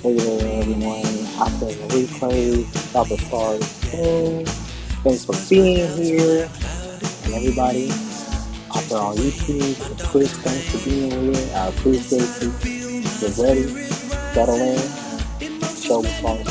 Hey there, everyone. After the replay, about to start soon. Thanks for being here. And everybody out there on YouTube, Chris, thanks for being here. I appreciate you. Get ready, settle in, show me song.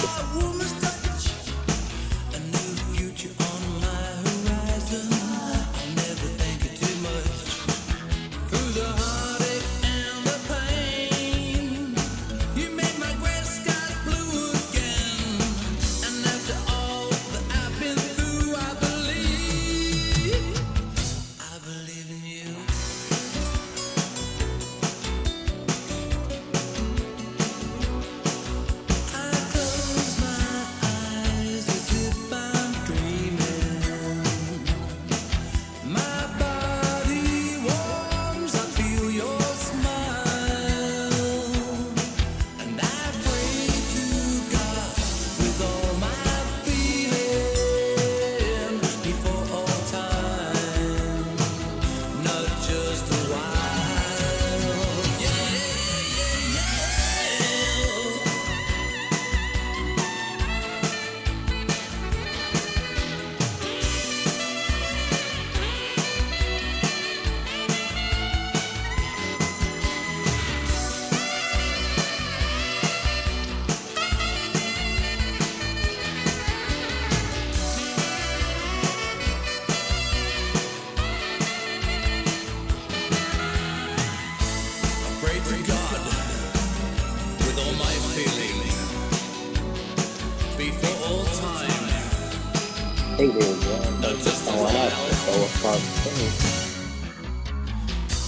Hey there, Jen. Thanks for showing up. The show will start soon.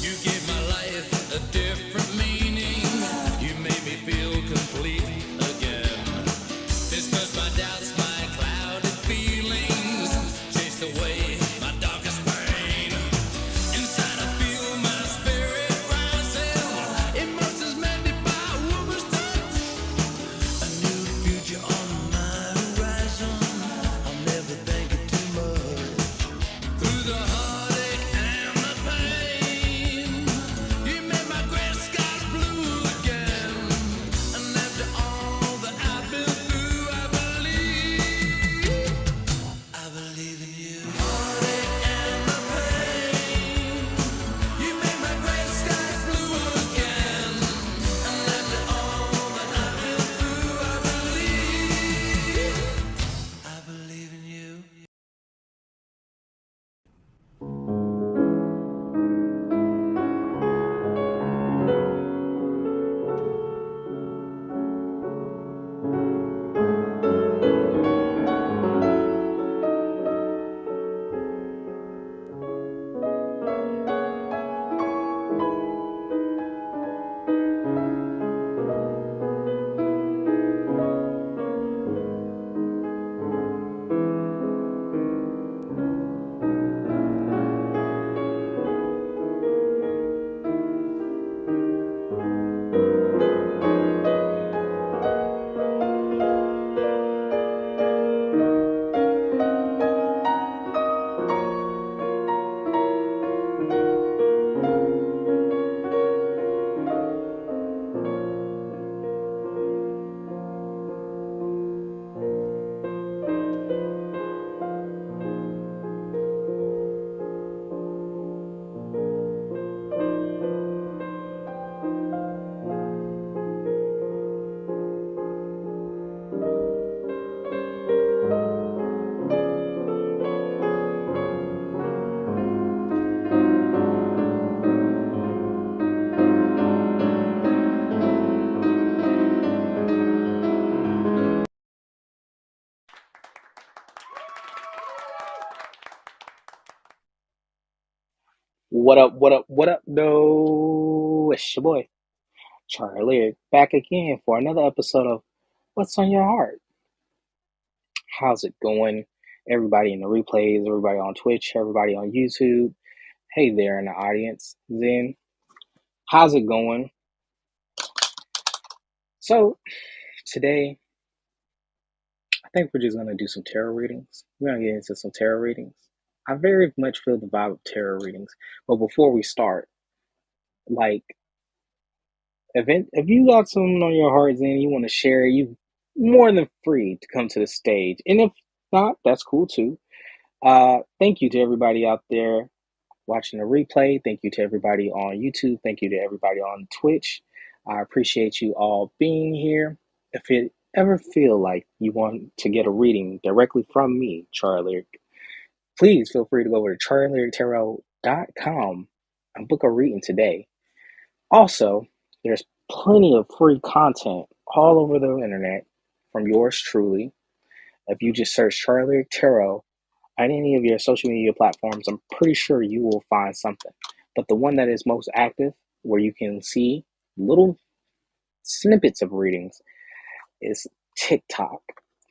You gave my life a different meaning. You made me feel complete again. Dispersed my doubts, my clouded feelings. Chased away my darkest pain. Inside I feel my spirit rising. Emotions mended by a woman's touch. A new future on my horizon. I'll never think it too much. Through the heartache and the pain, you made my gray skies blue again. And after all that I've been through, I believe in you. Heartache and the pain, you made my gray skies blue again. And after all that I've been through, I believe in you. What up, what up, what up, no? It's your boy, Charlie, back again for another episode of What's on Your Heart? How's it going? Everybody in the replays, everybody on Twitch, everybody on YouTube. Hey there in the audience. Zen, how's it going? So, today, I think we're just going to do some tarot readings. We're going to get into some tarot readings. I very much feel the vibe of tarot readings. But before we start, like, if you got something on your heart and you want to share, you more than free to come to the stage. And if not, that's cool too. Thank you to everybody out there watching the replay. Thank you to everybody on YouTube. Thank you to everybody on Twitch. I appreciate you all being here. If you ever feel like you want to get a reading directly from me, Charlie, please feel free to go over to CharlieLyricTarot.com and book a reading today. Also, there's plenty of free content all over the internet from yours truly. If you just search Charlie Tarot on any of your social media platforms, I'm pretty sure you will find something. But the one that is most active, where you can see little snippets of readings, is TikTok.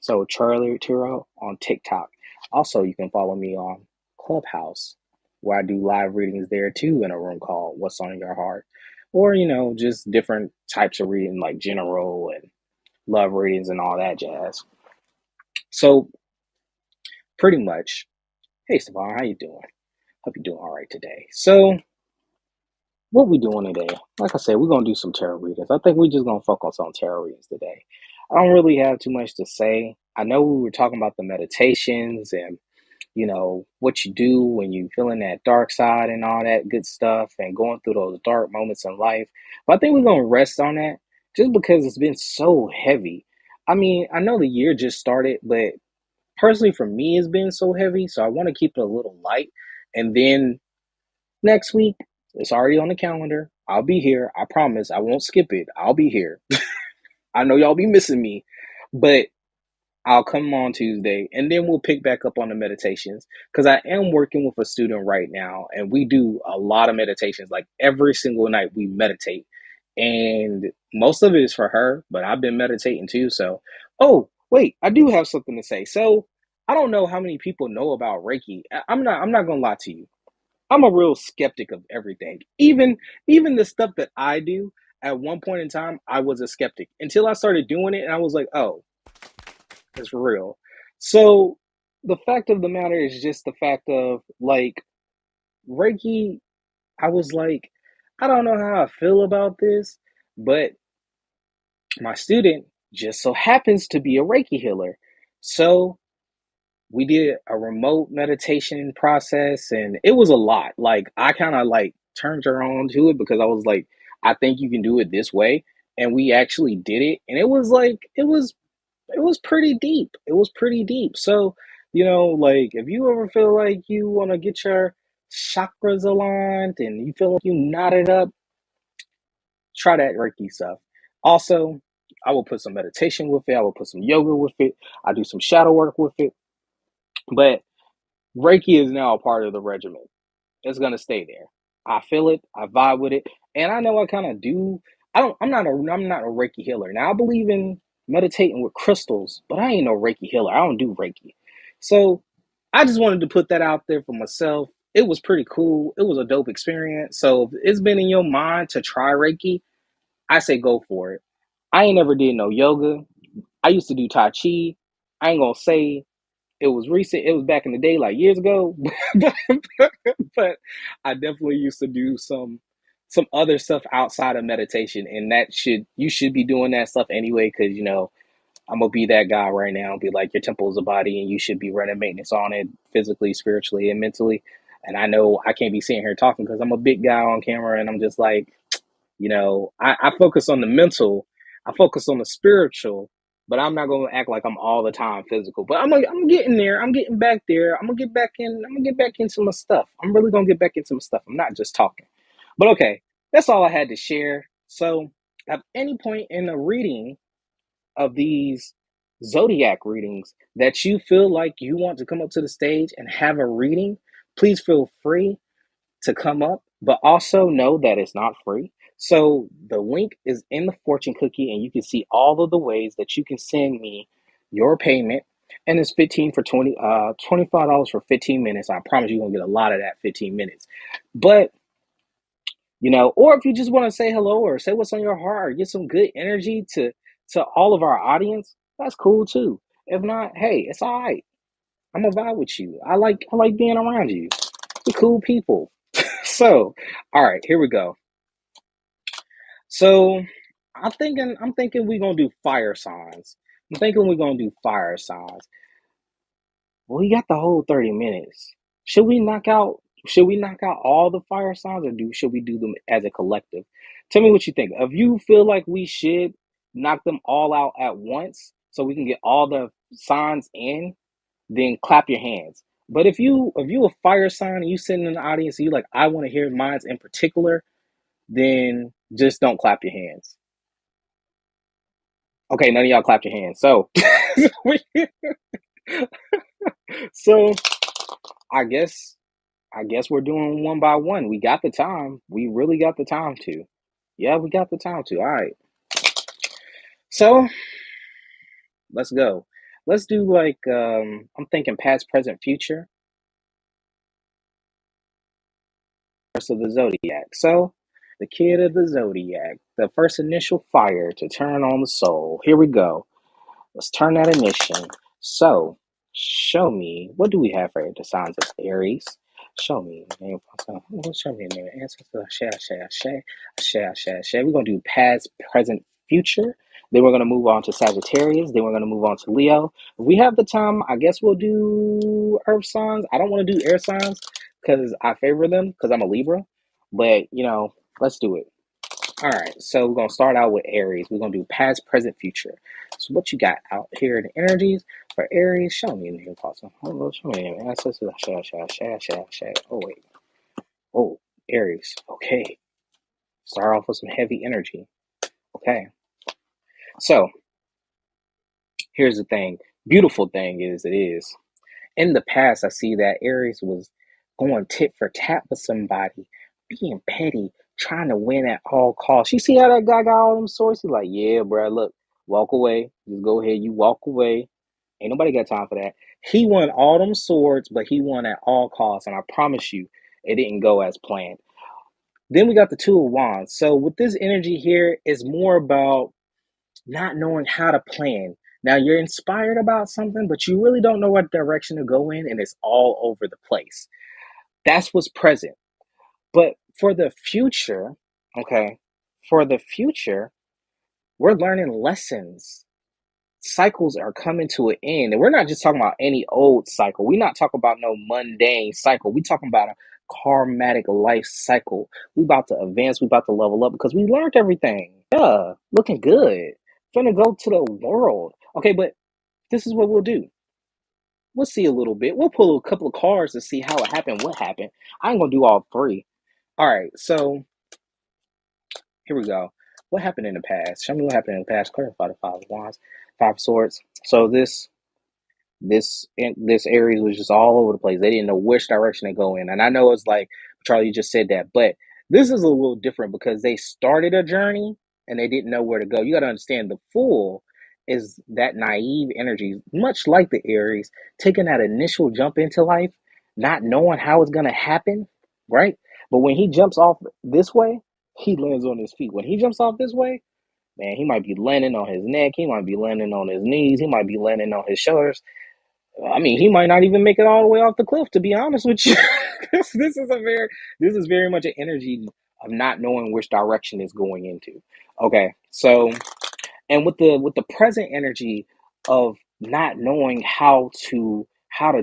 So Charlie Tarot on TikTok. Also, you can follow me on Clubhouse, where I do live readings there too in a room called What's on Your Heart. Or, just different types of reading like general and love readings and all that jazz. So pretty much, hey Stefan, how you doing? Hope you're doing all right today. So what we doing today? Like I said, we're gonna do some tarot readings. I think we're just gonna focus on tarot readings today. I don't really have too much to say. I know we were talking about the meditations and what you do when you feeling that dark side and all that good stuff and going through those dark moments in life. But I think we're gonna rest on that just because it's been so heavy. I mean, I know the year just started, but personally for me it's been so heavy, so I want to keep it a little light. And then next week, it's already on the calendar. I'll be here. I promise I won't skip it. I'll be here. I know y'all be missing me, but I'll come on Tuesday, and then we'll pick back up on the meditations because I am working with a student right now, and we do a lot of meditations. Like every single night, we meditate, and most of it is for her, but I've been meditating too. So, oh wait, I do have something to say. So, I don't know how many people know about Reiki. I'm not. I'm not gonna lie to you. I'm a real skeptic of everything. Even the stuff that I do. At one point in time, I was a skeptic until I started doing it, and I was like, oh, it's real. So the fact of the matter is just the fact of like Reiki, I was like, I don't know how I feel about this, but my student just so happens to be a Reiki healer. So we did a remote meditation process and it was a lot. Like I kind of like turned her on to it because I was like, I think you can do it this way. And we actually did it. And it was like it was pretty deep. It was pretty deep. So, like if you ever feel like you want to get your chakras aligned and you feel like you knotted up, try that Reiki stuff. Also, I will put some meditation with it. I will put some yoga with it. I do some shadow work with it. But Reiki is now a part of the regimen. It's gonna stay there. I feel it. I vibe with it, and I know I kind of do. I don't. I'm not a Reiki healer. Now I believe in meditating with crystals, but I ain't no Reiki healer. I don't do Reiki. So I just wanted to put that out there for myself. It was pretty cool. It was a dope experience. So if it's been in your mind to try Reiki, I say go for it. I ain't never did no yoga. I used to do Tai Chi. I ain't gonna say it was recent. It was back in the day, like years ago. but, but I definitely used to do some other stuff outside of meditation, and you should be doing that stuff anyway, because I'm gonna be that guy right now and be like, your temple is a body, and you should be running maintenance on it physically, spiritually, and mentally. And I know I can't be sitting here talking because I'm a big guy on camera, and I'm just like, I focus on the mental, I focus on the spiritual, but I'm not gonna act like I'm all the time physical. But I'm getting there. I'm getting back there. I'm gonna get back in. I'm gonna get back into my stuff. I'm really gonna get back into my stuff. I'm not just talking. But okay, that's all I had to share. So at any point in the reading of these zodiac readings that you feel like you want to come up to the stage and have a reading, please feel free to come up, but also know that it's not free. So the link is in the fortune cookie, and you can see all of the ways that you can send me your payment. And it's 15 for 20, $25 for 15 minutes. I promise you're gonna get a lot of that 15 minutes. But or if you just want to say hello or say what's on your heart or get some good energy to all of our audience, that's cool too. If not, hey, it's all right. I'm gonna vibe with you. I like being around you. We're cool people. So, all right, here we go. So, I'm thinking we're gonna do fire signs. I'm thinking we're gonna do fire signs. Well, we got the whole 30 minutes. Should we knock out should we knock out all the fire signs, or should we do them as a collective? Tell me what you think. If you feel like we should knock them all out at once so we can get all the signs in, then clap your hands. But if you a fire sign and you sitting in the audience and you like, I want to hear mines in particular, then just don't clap your hands. Okay, none of y'all clapped your hands. So, so I guess I guess we're doing one by one. We got the time. We really got the time to. Yeah, we got the time to. All right. So let's go. Let's do like I'm thinking past, present, future. First of the zodiac. So the kid of the zodiac, the first initial fire to turn on the soul. Here we go. Let's turn that ignition. So, show me, what do we have for the signs of Aries? Show me. Show me a name. Ancestor. Share. We're going to do past, present, future. Then we're going to move on to Sagittarius. Then we're going to move on to Leo. If we have the time, I guess we'll do earth signs. I don't want to do air signs because I favor them because I'm a Libra. But, let's do it. All right, so we're gonna start out with Aries. We're gonna do past, present, future. So what you got out here in the energies for Aries? Show me in here, Apostle. Oh, show me in ancestors. Share. Oh wait. Oh, Aries. Okay. Start off with some heavy energy. Okay. So here's the thing. Beautiful thing is, it is. In the past, I see that Aries was going tit for tat with somebody, being petty, trying to win at all costs. You see how that guy got all them swords? He's like, yeah, bro, look, walk away. Just go ahead, you walk away. Ain't nobody got time for that. He won all them swords, but he won at all costs. And I promise you, it didn't go as planned. Then we got the Two of Wands. So with this energy here, it's more about not knowing how to plan. Now you're inspired about something, but you really don't know what direction to go in, and it's all over the place. That's what's present. But for the future, okay, for the future, we're learning lessons. Cycles are coming to an end. And we're not just talking about any old cycle. We're not talking about no mundane cycle. We're talking about a karmatic life cycle. We about to advance. We about to level up because we learned everything. Yeah, looking good. Finna go to the world. Okay, but this is what we'll do. We'll see a little bit. We'll pull a couple of cards to see how it happened, what happened. I ain't gonna do all three. All right, so here we go. What happened in the past? Show me what happened in the past. Clarify the Five of Wands, Five of Swords. So this Aries was just all over the place. They didn't know which direction to go in. And I know it's like Charlie just said that, but this is a little different because they started a journey and they didn't know where to go. You got to understand the Fool is that naive energy, much like the Aries, taking that initial jump into life, not knowing how it's going to happen, right? But when he jumps off this way, he lands on his feet. When he jumps off this way, man, he might be landing on his neck. He might be landing on his knees. He might be landing on his shoulders. I mean, he might not even make it all the way off the cliff. To be honest with you, this is very much an energy of not knowing which direction it's going into. Okay, so and with the present energy of not knowing how to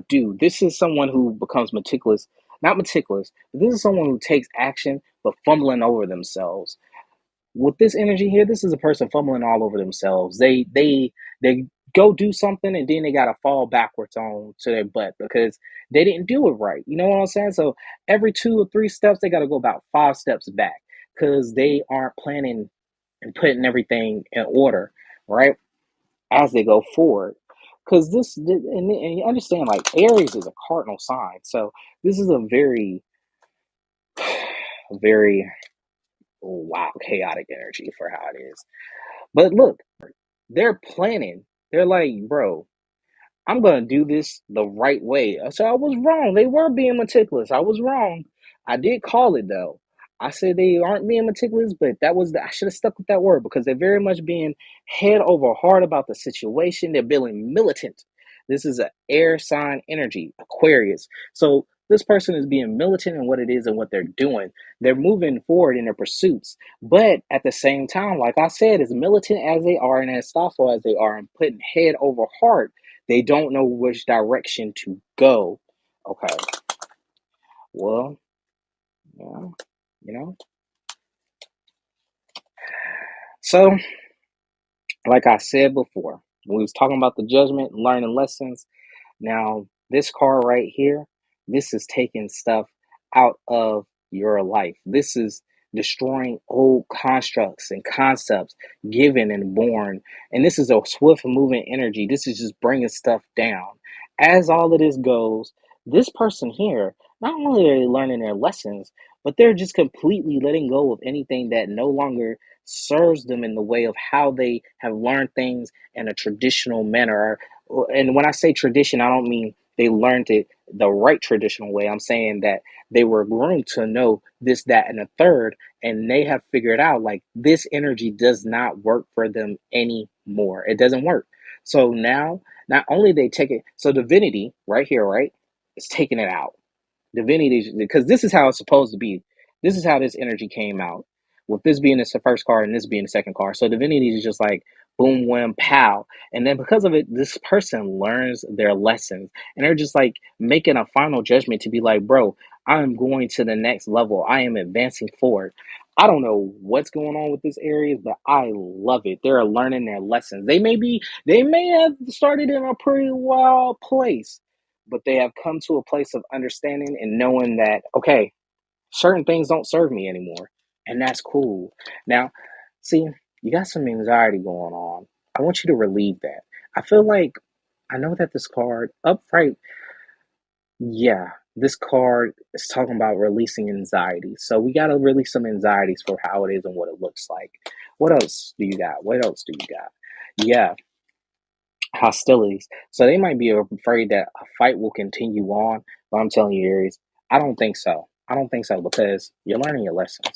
do, this is someone who becomes meticulous, not meticulous. But this is someone who takes action but fumbling over themselves with this energy here, this is a person fumbling all over themselves. They go do something and then they gotta fall backwards on to their butt because they didn't do it right. You know what I'm saying? So every 2 or 3 steps, they gotta go about 5 steps back because they aren't planning and putting everything in order, right? As they go forward. Because and you understand, like Aries is a cardinal sign, so this is a very, very wow chaotic energy for how it is. But look, they're planning. They're like, bro, I'm gonna do this the right way. So I was wrong. They were being meticulous. I was wrong. I did call it though. I said they aren't being meticulous, but I should have stuck with that word because they're very much being head over heart about the situation. They're being militant. This is an air sign energy, Aquarius. So this person is being militant in what it is and what they're doing. They're moving forward in their pursuits, but at the same time, like I said, as militant as they are and as thoughtful as they are, and putting head over heart, they don't know which direction to go. Okay. Well, yeah, you know. So, like I said before, when we was talking about the judgment, learning lessons, now, this card right here, this is taking stuff out of your life. This is destroying old constructs and concepts given and born. And this is a swift moving energy. This is just bringing stuff down. As all of this goes, this person here, not only are they learning their lessons, but they're just completely letting go of anything that no longer serves them in the way of how they have learned things in a traditional manner. And when I say tradition, I don't mean they learned it the right traditional way. I'm saying that they were groomed to know this, that, and a third, and they have figured out like this energy does not work for them anymore. It doesn't work. So now, not only they take it, so divinity right here, right, is taking it out. Divinity, because this is how it's supposed to be. This is how this energy came out. With this being the first card and this being the second card. So divinity is just like boom, wham, pow. And then because of it, this person learns their lessons. And they're just like making a final judgment to be like, bro, I'm going to the next level. I am advancing forward. I don't know what's going on with this area, but I love it. They're learning their lessons. They may have started in a pretty wild place, but they have come to a place of understanding and knowing that, okay, certain things don't serve me anymore. And that's cool. Now, see, you got some anxiety going on. I want you to relieve that. I feel like I know that this card, upright, yeah, this card is talking about releasing anxiety. So we got to release some anxieties for how it is and what it looks like. What else do you got? What else do you got? Yeah, hostilities. So they might be afraid that a fight will continue on. But I'm telling you, Aries, I don't think so. I don't think so because you're learning your lessons.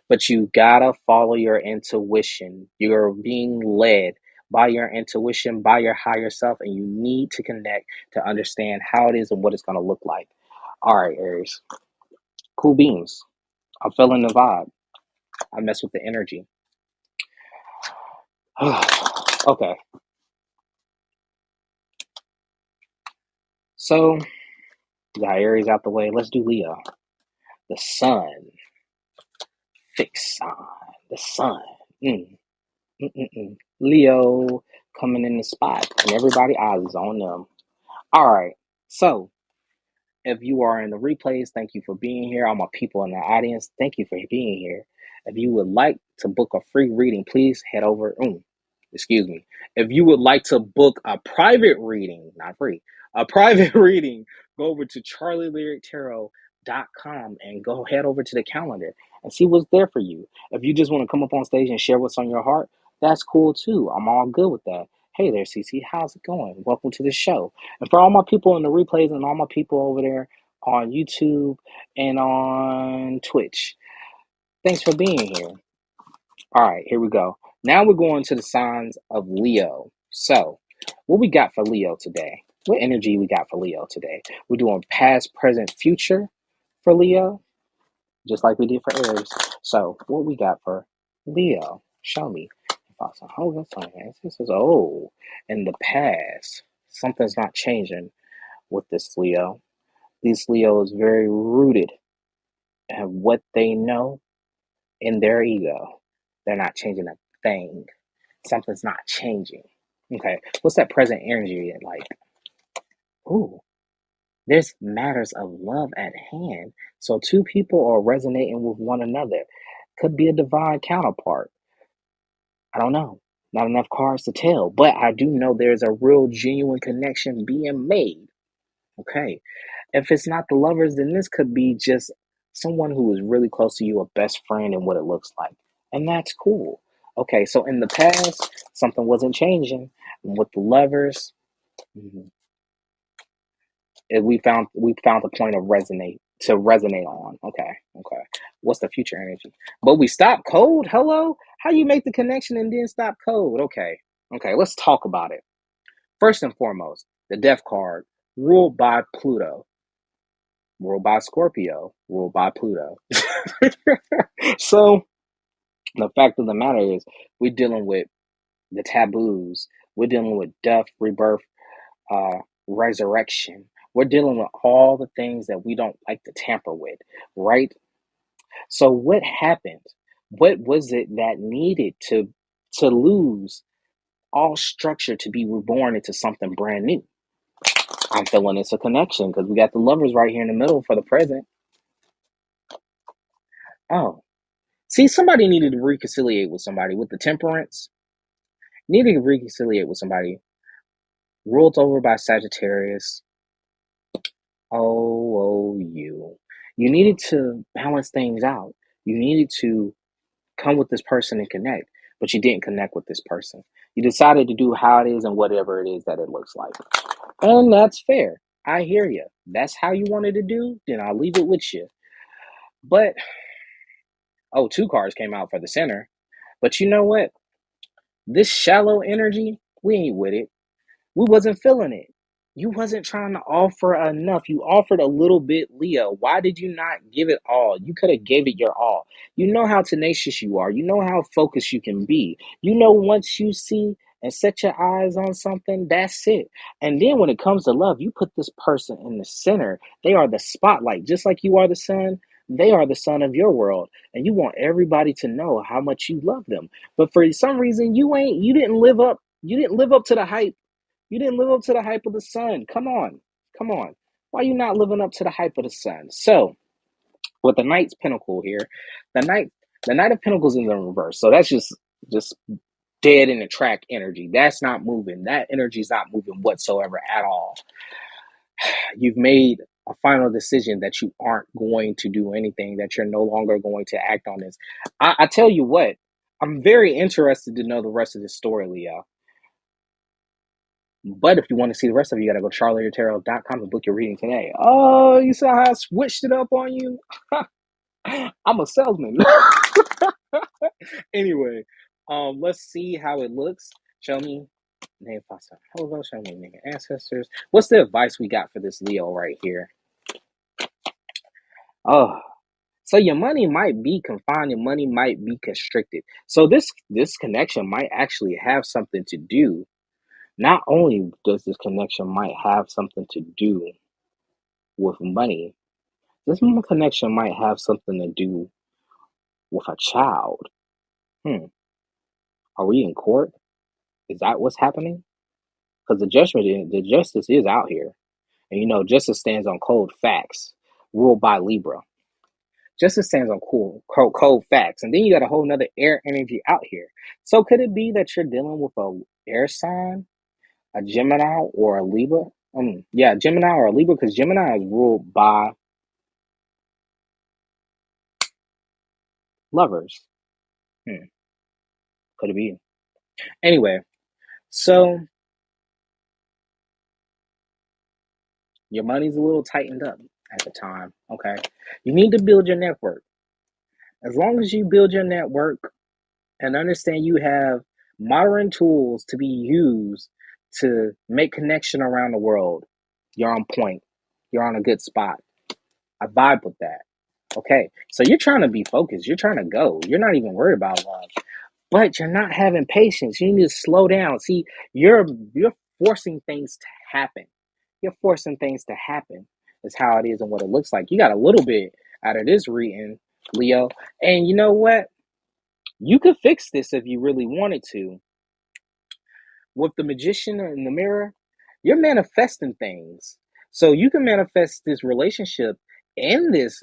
But you gotta follow your intuition. You're being led by your intuition, by your higher self, and you need to connect to understand how it is and what it's gonna look like. All right, Aries. Cool beans. I'm feeling the vibe. I mess with the energy. Okay. So, got Aries out the way. Let's do Leo. The sun. Fixed sign. The sun. Mm, Leo coming in the spot, and everybody eyes is on them. All right. So, if you are in the replays, thank you for being here. All my people in the audience, thank you for being here. If you would like to book a free reading, please head over. Excuse me. If you would like to book a private reading, not free, a private reading, go over to CharlieLyricTarot.com and go head over to the calendar and see what's there for you. If you just want to come up on stage and share what's on your heart, that's cool too. I'm all good with that. Hey there, CC. How's it going? Welcome to the show. And for all my people in the replays and all my people over there on YouTube and on Twitch, thanks for being here. All right, here we go. Now we're going to the signs of Leo. So, what we got for Leo today? What energy we got for Leo today? We're doing past, present, future for Leo, just like we did for Aries. So, what we got for Leo? Show me. Oh, that's nice. This is in the past. Something's not changing with this Leo. This Leo is very rooted in what they know in their ego. They're not changing a thing. Something's not changing. Okay, what's that present energy like? Ooh, there's matters of love at hand. So two people are resonating with one another. Could be a divine counterpart. I don't know. Not enough cards to tell, but I do know there's a real genuine connection being made. Okay. If it's not the lovers, then this could be just someone who is really close to you, a best friend, and what it looks like. And that's cool. Okay, so in the past, something wasn't changing. And with the lovers, mhm, we found a point of resonate on. Okay, okay. What's the future energy? But we stopped cold. Hello, how you make the connection and then stop cold? Okay, okay. Let's talk about it. First and foremost, the Death card, ruled by Pluto, ruled by Scorpio, ruled by Pluto. So the fact of the matter is, we're dealing with the taboos. We're dealing with death, rebirth, uh, resurrection. We're dealing with all the things that we don't like to tamper with, right? So what happened? What was it that needed to lose all structure to be reborn into something brand new? I'm feeling it's a connection because we got the lovers right here in the middle for the present. Oh, see, somebody needed to reconciliate with somebody with the temperance. Needed to reconciliate with somebody ruled over by Sagittarius. You. You needed to balance things out. You needed to come with this person and connect, but you didn't connect with this person. You decided to do how it is and whatever it is that it looks like. And that's fair. I hear you. That's how you wanted to do, then I'll leave it with you. But, two cards came out for the center. But you know what? This shallow energy, we ain't with it. We wasn't feeling it. You wasn't trying to offer enough. You offered a little bit, Leo. Why did you not give it all? You could have gave it your all. You know how tenacious you are. You know how focused you can be. You know once you see and set your eyes on something, that's it. And then when it comes to love, you put this person in the center. They are the spotlight. Just like you are the sun, they are the sun of your world. And you want everybody to know how much you love them. But for some reason, you didn't live up to the hype. You didn't live up to the hype of the sun. Come on. Come on. Why are you not living up to the hype of the sun? So, with the Knight's Pinnacle here, the Knight of Pentacles is in reverse. So that's just dead in the track energy. That's not moving. That energy is not moving whatsoever at all. You've made a final decision that you aren't going to do anything, that you're no longer going to act on this. I tell you what, I'm very interested to know the rest of this story, Leo. But if you want to see the rest of it, you got to go to CharlieLyricTarot.com and book your reading today. Oh, you saw how I switched it up on you? I'm a salesman. Anyway, let's see how it looks. Show me name foster. Hold on, show me name ancestors. What's the advice we got for this Leo right here? Oh, so your money might be confined, your money might be constricted. So this connection might actually have something to do. Not only does this connection might have something to do with money, this connection might have something to do with a child. Hmm. Are we in court? Is that what's happening? Because the justice is out here. And justice stands on cold facts, ruled by Libra. Justice stands on cold facts. And then you got a whole nother air energy out here. So could it be that you're dealing with a air sign, a Gemini or a Libra? Yeah, Gemini or a Libra, because Gemini is ruled by lovers. Could it be? Anyway, so your money's a little tightened up at the time, okay? You need to build your network. As long as you build your network and understand you have modern tools to be used to make connection around the world, you're on point. You're on a good spot. I vibe with that. Okay, so you're trying to be focused. You're trying to go. You're not even worried about love, but you're not having patience. You need to slow down. See, you're forcing things to happen. You're forcing things to happen. Is how it is and what it looks like. You got a little bit out of this reading, Leo, and you know what? You could fix this if you really wanted to. With the magician in the mirror, you're manifesting things. So you can manifest this relationship in this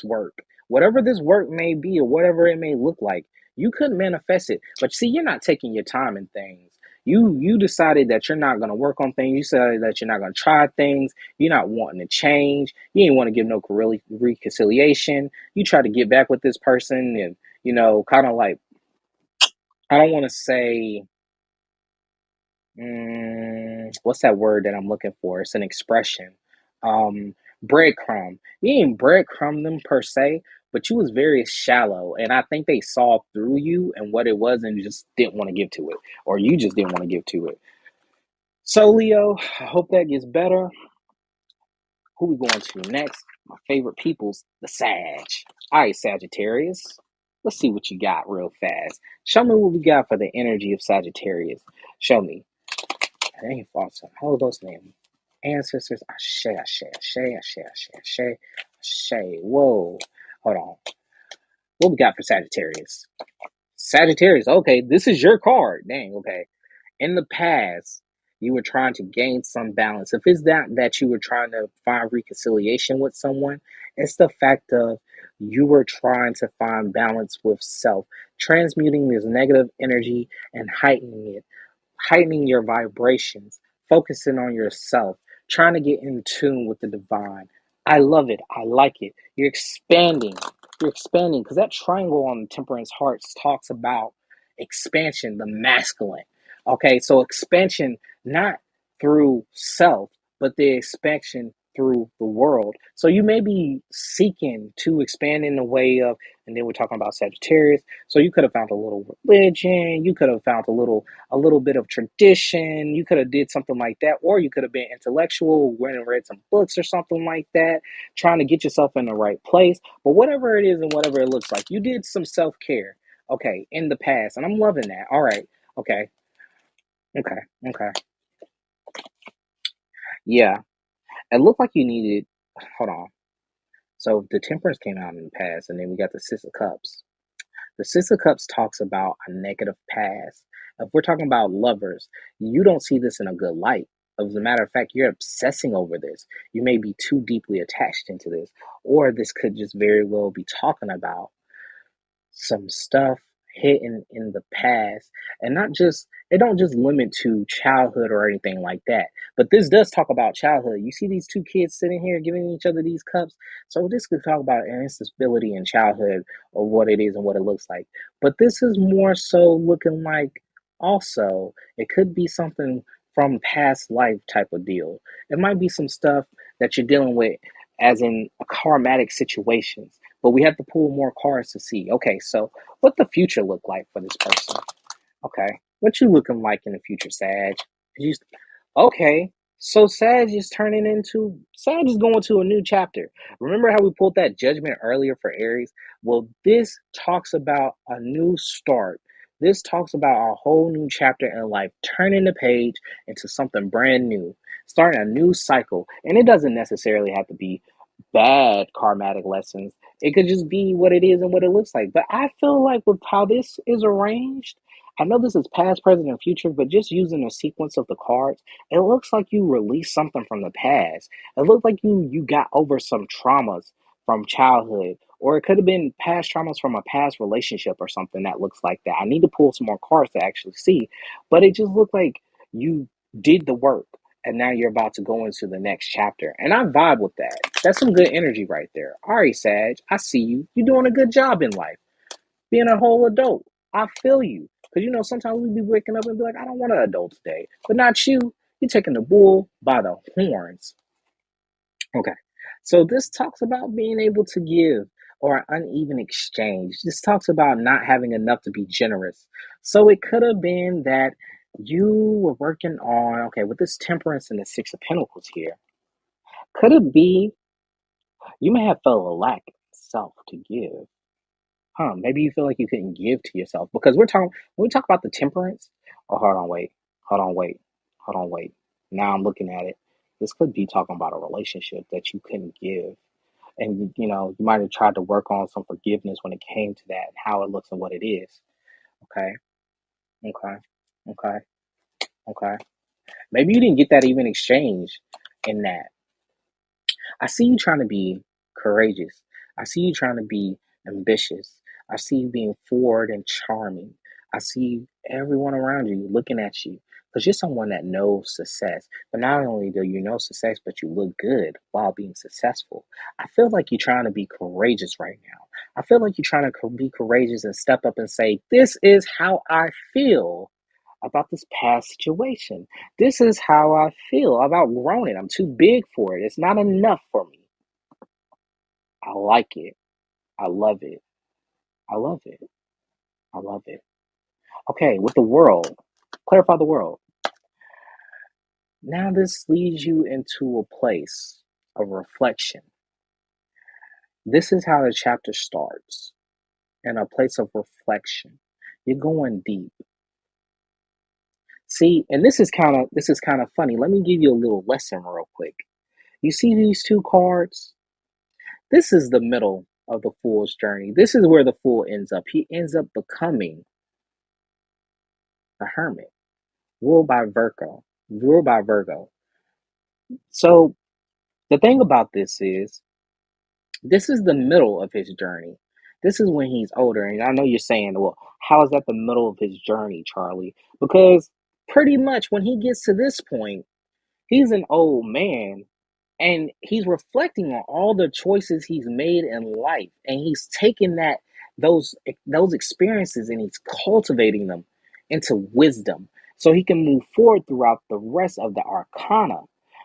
work. Whatever this work may be or whatever it may look like, you could manifest it. But see, you're not taking your time in things. You decided that you're not going to work on things. You decided that you're not going to try things. You're not wanting to change. You ain't want to give no reconciliation. You try to get back with this person and, kind of like, I don't want to say, what's that word that I'm looking for? It's an expression. Breadcrumb. You ain't breadcrumb them per se, but you was very shallow, and I think they saw through you and what it was, and just didn't want to give to it, or you just didn't want to give to it. So Leo, I hope that gets better. Who we going to next? My favorite people's the Sag. All right, Sagittarius. Let's see what you got real fast. Show me what we got for the energy of Sagittarius. Show me. That ain't false. Hold those names. Ancestors, Ashe, Ashe, Ashe, Ashe, Ashe, Ashe, Ashe. Whoa. Hold on. What we got for Sagittarius? Sagittarius, okay, this is your card. Dang, okay. In the past, you were trying to gain some balance. If it's that you were trying to find reconciliation with someone, it's the fact of you were trying to find balance with self, transmuting this negative energy and heightening your vibrations, focusing on yourself, trying to get in tune with the divine. I love it. I like it. You're expanding. You're expanding because that triangle on the temperance hearts talks about expansion, the masculine. Okay, so expansion not through self, but the expansion through the world. So you may be seeking to expand in the way of, and then we're talking about Sagittarius. So you could have found a little religion, you could have found a little bit of tradition. You could have did something like that, or you could have been intellectual, went and read some books or something like that, trying to get yourself in the right place. But whatever it is and whatever it looks like, you did some self-care, okay, in the past, and I'm loving that. All right, okay, okay, okay, yeah. It looked like you needed. Hold on. So the Temperance came out in the past, and then we got the Six of Cups. The Six of Cups talks about a negative past. If we're talking about lovers, you don't see this in a good light. As a matter of fact, you're obsessing over this. You may be too deeply attached into this, or this could just very well be talking about some stuff hidden in the past, and not just it don't just limit to childhood or anything like that. But this does talk about childhood. You see these two kids sitting here giving each other these cups. So this could talk about an instability in childhood or what it is and what it looks like. But this is more so looking like also it could be something from past life type of deal. It might be some stuff that you're dealing with as in a karmatic situations. But we have to pull more cards to see. Okay, so what the future look like for this person? Okay, what you looking like in the future, Sag? You, okay, so Sag is going to a new chapter. Remember how we pulled that judgment earlier for Aries? Well, this talks about a new start. This talks about a whole new chapter in life, turning the page into something brand new, starting a new cycle. And it doesn't necessarily have to be bad karmatic lessons. It could just be what it is and what it looks like. But I feel like with how this is arranged, I know this is past, present, and future, but just using the sequence of the cards, it looks like you released something from the past. It looks like you got over some traumas from childhood, or it could have been past traumas from a past relationship or something that looks like that. I need to pull some more cards to actually see, but it just looked like you did the work and now you're about to go into the next chapter. And I vibe with that. That's some good energy right there. All right, Sag, I see you. You're doing a good job in life, being a whole adult. I feel you. Because, sometimes we be waking up and be like, I don't want an adult today. But not you. You're taking the bull by the horns. Okay. So this talks about being able to give or an uneven exchange. This talks about not having enough to be generous. So it could have been that you were working on, okay, with this temperance and the Six of Pentacles here, could it be you may have felt a lack of self to give? Maybe you feel like you couldn't give to yourself because when we talk about the temperance. Oh, hold on, wait, hold on, wait. Now I'm looking at it. This could be talking about a relationship that you couldn't give, and you might have tried to work on some forgiveness when it came to that, and how it looks and what it is. Okay, okay, okay, okay. Maybe you didn't get that even exchange in that. I see you trying to be courageous. I see you trying to be ambitious. I see you being forward and charming. I see everyone around you looking at you because you're someone that knows success. But not only do you know success, but you look good while being successful. I feel like you're trying to be courageous right now. I feel like you're trying to be courageous and step up and say, this is how I feel about this past situation. This is how I feel. I've outgrown it. I'm too big for it. It's not enough for me. I like it. I love it. I love it. I love it. Okay, with the world, clarify the world. Now, this leads you into a place of reflection. This is how the chapter starts in a place of reflection. You're going deep. See, and this is kind of funny. Let me give you a little lesson real quick. You see these two cards? This is the middle of the fool's journey. This is where the fool ends up. He ends up becoming a hermit, ruled by Virgo. Ruled by Virgo. So the thing about this is the middle of his journey. This is when he's older. And I know you're saying, well, how is that the middle of his journey, Charlie? Because pretty much when he gets to this point, he's an old man and he's reflecting on all the choices he's made in life, and he's taking those experiences and he's cultivating them into wisdom so he can move forward throughout the rest of the arcana.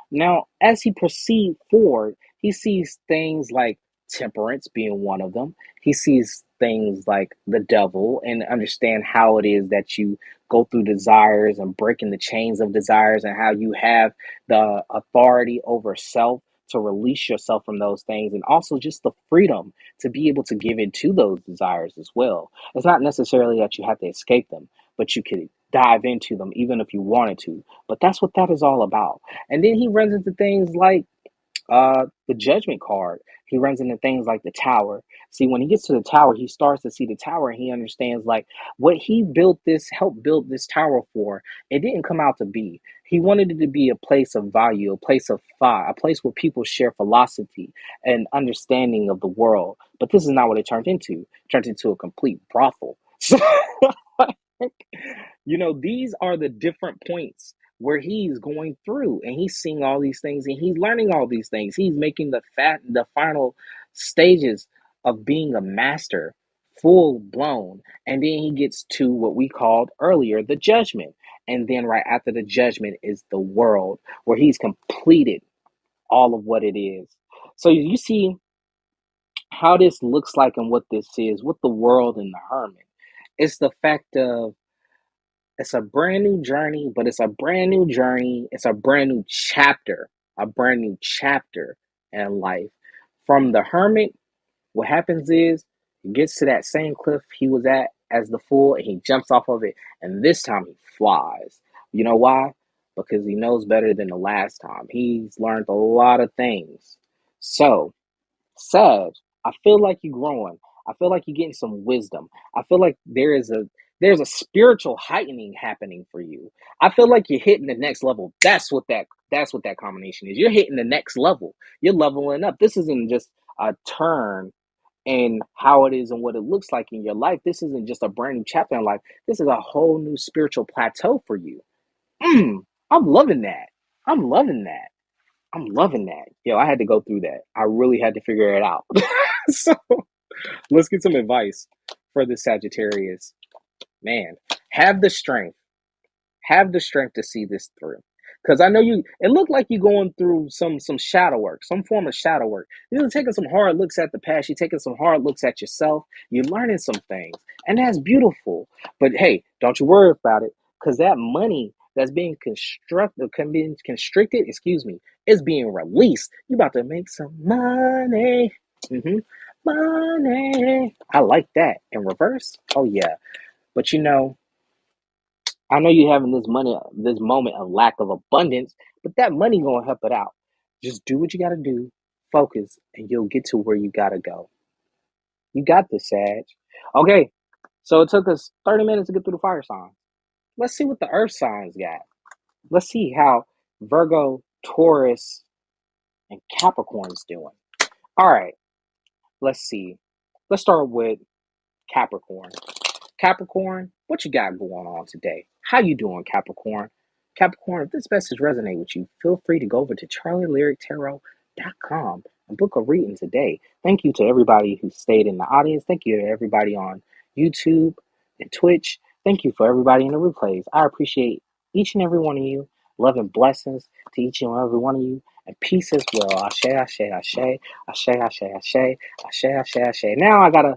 Now as he proceeds forward, he sees things like temperance being one of them. He sees things like the devil and understand how it is that you go through desires and breaking the chains of desires, and how you have the authority over self to release yourself from those things, and also just the freedom to be able to give into those desires as well. It's not necessarily that you have to escape them, but you could dive into them even if you wanted to. But that's what that is all about. And then he runs into things like the judgment card. He runs into things like the tower. See, when he gets to the tower, he starts to see the tower and he understands like what he helped build this tower for, it didn't come out to be. He wanted it to be a place of value, a place of thought, a place where people share philosophy and understanding of the world. But this is not what it turned into. It turned into a complete brothel. So, these are the different points where he's going through and he's seeing all these things and he's learning all these things. He's making the final stages of being a master, full blown. And then he gets to what we called earlier the judgment. And then right after the judgment is the world, where he's completed all of what it is. So you see how this looks like and what this is, with the world and the hermit. It's the fact of it's a brand new journey, but it's a brand new journey. It's a brand new chapter in life. From the hermit, what happens is he gets to that same cliff he was at as the fool and he jumps off of it. And this time he flies. You know why? Because he knows better than the last time. He's learned a lot of things. So, Sag, I feel like you're growing. I feel like you're getting some wisdom. I feel like there's a spiritual heightening happening for you. I feel like you're hitting the next level. That's what that combination is. You're hitting the next level. You're leveling up. This isn't just a turn in how it is and what it looks like in your life. This isn't just a brand new chapter in life. This is a whole new spiritual plateau for you. Mm, I'm loving that. I'm loving that. I'm loving that. Yo, I had to go through that. I really had to figure it out. So let's get some advice for the Sagittarius. Man, have the strength. Have the strength to see this through. Because I know it looked like you're going through some shadow work, some form of shadow work. You're taking some hard looks at the past. You're taking some hard looks at yourself. You're learning some things. And that's beautiful. But hey, don't you worry about it. Because that money that's being constricted, excuse me, is being released. You're about to make some money. hmm Money. I like that. In reverse? Oh, yeah. But I know you're having this moment of lack of abundance, but that money gonna help it out. Just do what you gotta do, focus, and you'll get to where you gotta go. You got this, Sag. Okay, so it took us 30 minutes to get through the fire signs. Let's see what the earth signs got. Let's see how Virgo, Taurus, and Capricorn's doing. All right, let's see. Let's start with Capricorn. Capricorn, what you got going on today? How you doing, Capricorn? Capricorn, if this message resonates with you, feel free to go over to CharlieLyricTarot.com and book a reading today. Thank you to everybody who stayed in the audience. Thank you to everybody on YouTube and Twitch. Thank you for everybody in the replays. I appreciate each and every one of you. Love and blessings to each and every one of you. And peace as well. Ashe, ashe, ashe, ashe, ashe, ashe, ashe, ashe, ashe. Now I gotta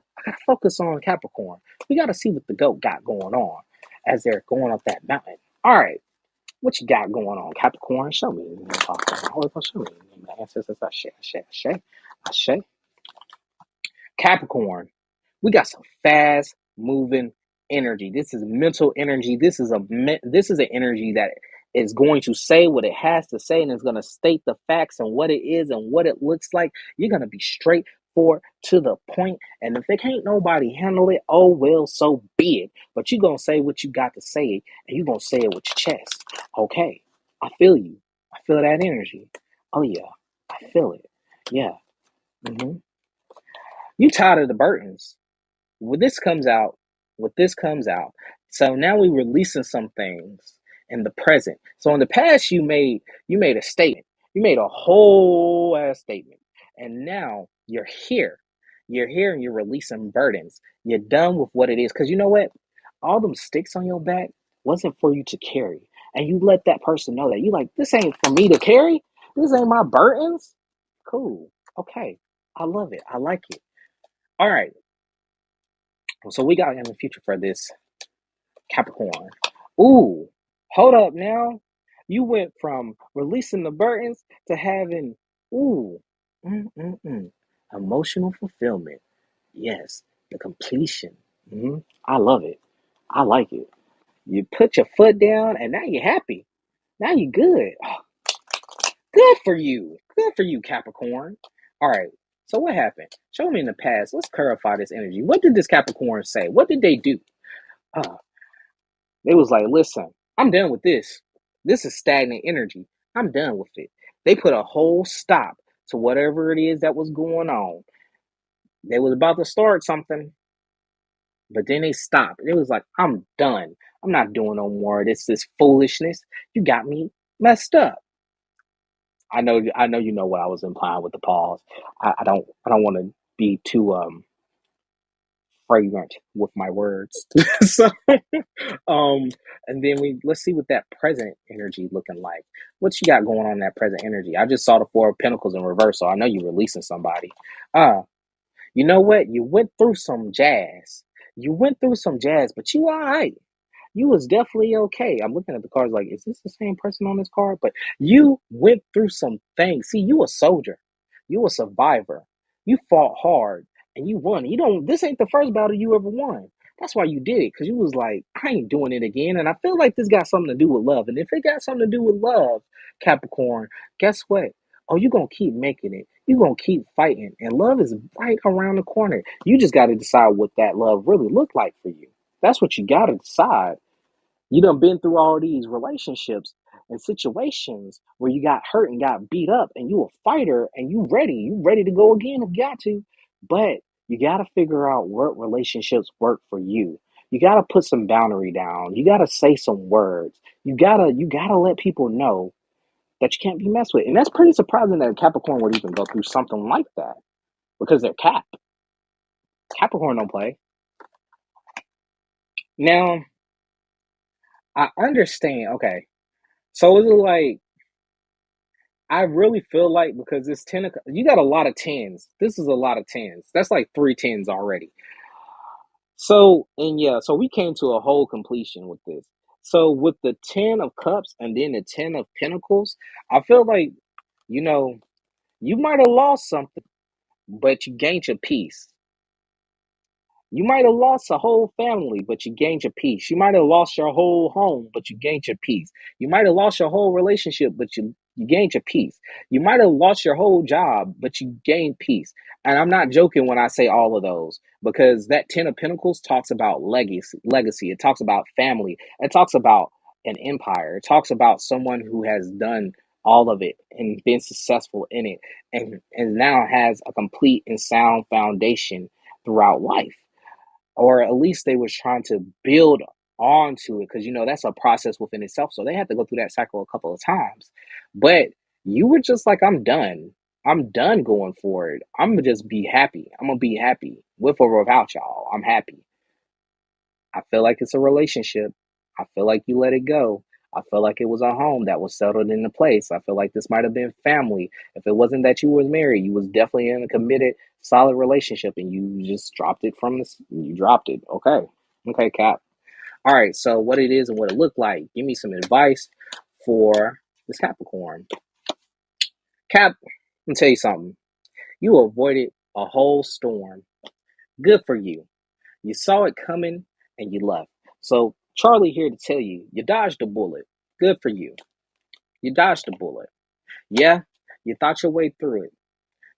focus on Capricorn. We got to see what the goat got going on as they're going up that mountain. All right, what you got going on, Capricorn? Show me. Show me. The ancestors, Ashe, Ashe, Ashe, Ashe. Capricorn, we got some fast moving energy. This is mental energy. This is an energy that is going to say what it has to say and is going to state the facts and what it is and what it looks like. You're going to be straightforward to the point. And if it can't nobody handle it, oh well, so be it. But you're going to say what you got to say and you're going to say it with your chest. Okay, I feel you. I feel that energy. Oh yeah, I feel it. Yeah. hmm You tired of the burdens. When this comes out, what this comes out. So now we're releasing some things in the present. So in the past, you made a statement. You made a whole ass statement, and now you're here. You're here, and you're releasing burdens. You're done with what it is, because you know what? All them sticks on your back wasn't for you to carry, and you let that person know that you like this ain't for me to carry. This ain't my burdens. Cool. Okay. I love it. I like it. All right. So we got in the future for this Capricorn. Ooh, hold up now. You went from releasing the burdens to having, ooh, mm-mm-mm, emotional fulfillment. Yes, the completion. I love it. I like it. You put your foot down and now you're happy. Now you're good. Oh, good for you. Good for you, Capricorn. All right. So what happened? Show me in the past. Let's clarify this energy. What did this Capricorn say? What did they do? Uh, They was like, listen, I'm done with this. This is stagnant energy. I'm done with it. They put a whole stop to whatever it is that was going on. They was about to start something. But then they stopped. It was like, I'm done. I'm not doing no more of this foolishness. You got me messed up. I know you know what I was implying with the pause. I don't want to be too fragrant with my words. So and then let's see what that present energy looking like. What you got going on in that present energy? I just saw the Four of Pentacles in reverse, so I know you're releasing somebody. Uh, you know what? You went through some jazz. You went through some jazz, but you all right. You was definitely okay. I'm looking at the cards like, is this the same person on this card? But you went through some things. See, you a soldier. You a survivor. You fought hard and you won. You don't, this ain't the first battle you ever won. That's why you did it. Cause you was like, I ain't doing it again. And I feel like this got something to do with love. And if it got something to do with love, Capricorn, guess what? Oh, you're gonna keep making it. You're gonna keep fighting. And love is right around the corner. You just gotta decide what that love really looked like for you. That's what you gotta decide. You done been through all these relationships and situations where you got hurt and got beat up, and you a fighter and you ready. You ready to go again if you got to. But you got to figure out what relationships work for you. You got to put some boundary down. You got to say some words. You got to let people know that you can't be messed with. And that's pretty surprising that a Capricorn would even go through something like that because they're Capricorn don't play. Now, I understand. Okay. So is it like I really feel like because this you got a lot of tens. This is a lot of tens. That's like three tens already. So, and yeah, so we came to a whole completion with this. So, with the 10 of cups and then the 10 of pentacles, I feel like, you know, you might have lost something, but you gained your peace. You might have lost a whole family, but you gained your peace. You might have lost your whole home, but you gained your peace. You might have lost your whole relationship, but you gained your peace. You might have lost your whole job, but you gained peace. And I'm not joking when I say all of those because that 10 of Pentacles talks about legacy. It talks about family. It talks about an empire. It talks about someone who has done all of it and been successful in it and now has a complete and sound foundation throughout life, or at least they was trying to build onto it because that's a process within itself, so they had to go through that cycle a couple of times. But you were just like, I'm done going forward. I'm gonna just be happy. I'm gonna be happy with or without y'all. I'm happy. I feel like it's a relationship. I feel like you let it go. I feel like it was a home that was settled into place. I feel like this might have been family. If it wasn't that you was married, you was definitely in a committed, solid relationship, and you just dropped it from this. You dropped it. Okay, okay, Cap. All right. So what it is and what it looked like. Give me some advice for this Capricorn. Cap, let me tell you something. You avoided a whole storm. Good for you. You saw it coming and you left. So Charlie here to tell you, you dodged a bullet. Good for you. You dodged a bullet. Yeah, you thought your way through it.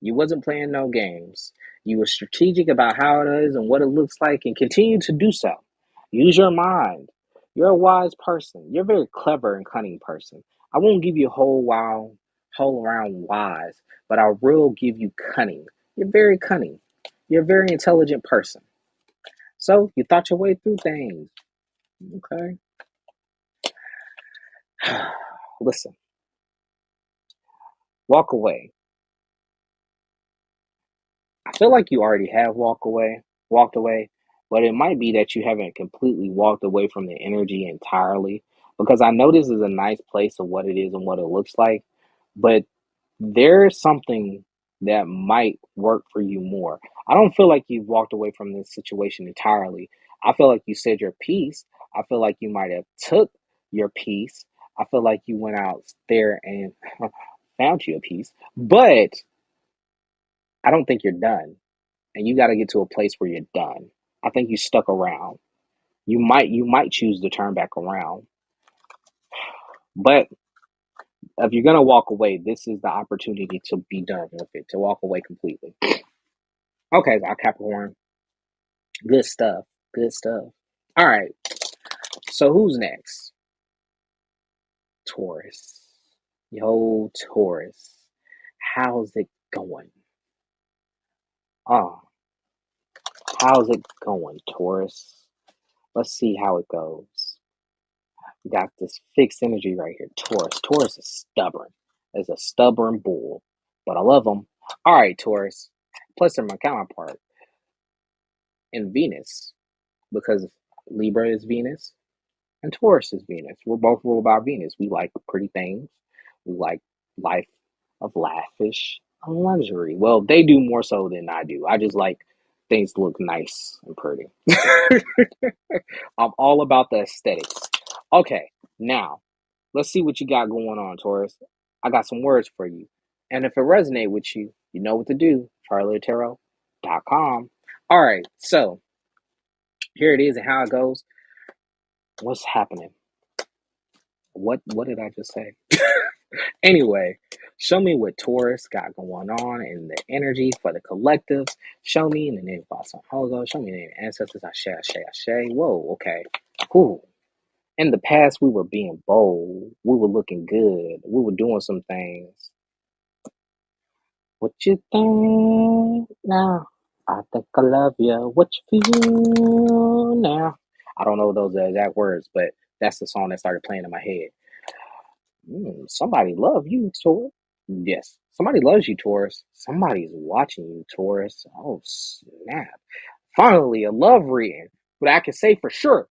You wasn't playing no games. You were strategic about how it is and what it looks like and continue to do so. Use your mind. You're a wise person. You're a very clever and cunning person. I won't give you whole around wise, but I will give you cunning. You're very cunning. You're a very intelligent person. So you thought your way through things. Okay. Listen, walk away. I feel like you already have walked away, but it might be that you haven't completely walked away from the energy entirely. Because I know this is a nice place of what it is and what it looks like, but there's something that might work for you more. I don't feel like you've walked away from this situation entirely. I feel like you said your piece. I feel like you might have took your piece. I feel like you went out there and found you a piece, but I don't think you're done. And you got to get to a place where you're done. I think you stuck around. You might choose to turn back around, but if you're gonna walk away, this is the opportunity to be done with it, to walk away completely. Okay, Capricorn, good stuff, good stuff. All right, so who's next? Taurus. Yo, Taurus, how's it going? Oh, how's it going, Taurus? Let's see how it goes. We got this fixed energy right here, Taurus. Taurus is stubborn. Is a stubborn bull, but I love him. All right, Taurus. Plus, they're my counterpart in Venus because Libra is Venus and Taurus is Venus. We're both ruled by Venus. We like pretty things. We like life of lavish luxury. Well, they do more so than I do. I just like things to look nice and pretty. I'm all about the aesthetics. Okay, now let's see what you got going on, Taurus. I got some words for you. And if it resonates with you, you know what to do. CharlieLyricTarot.com. All right, so here it is and how it goes. What's happening? What did I just say? Anyway, show me what Taurus got going on in the energy for the collectives. Show me in the name of Awesome Holy Ghost. Show me in the name of ancestors. Ashe, Ashe, Ashe. Whoa, okay. Cool. In the past, we were being bold. We were looking good. We were doing some things. What you think now? I think I love you. What you feel now? I don't know those exact words, but that's the song that started playing in my head. Somebody love you, Taurus. Yes, somebody loves you, Taurus. Somebody's watching you, Taurus. Oh, snap. Finally, a love reading. But I can say for sure,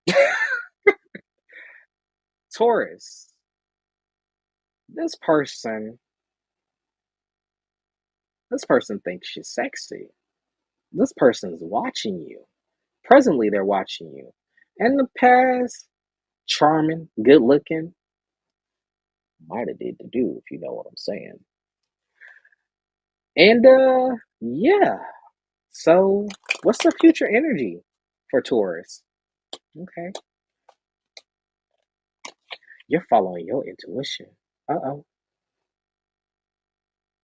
Taurus, this person, this person thinks you're sexy. This person's watching you. Presently, they're watching you. In the past, charming, good looking, might have did to do, if you know what I'm saying. And yeah. So, what's the future energy for Taurus? Okay, you're following your intuition. Uh-oh.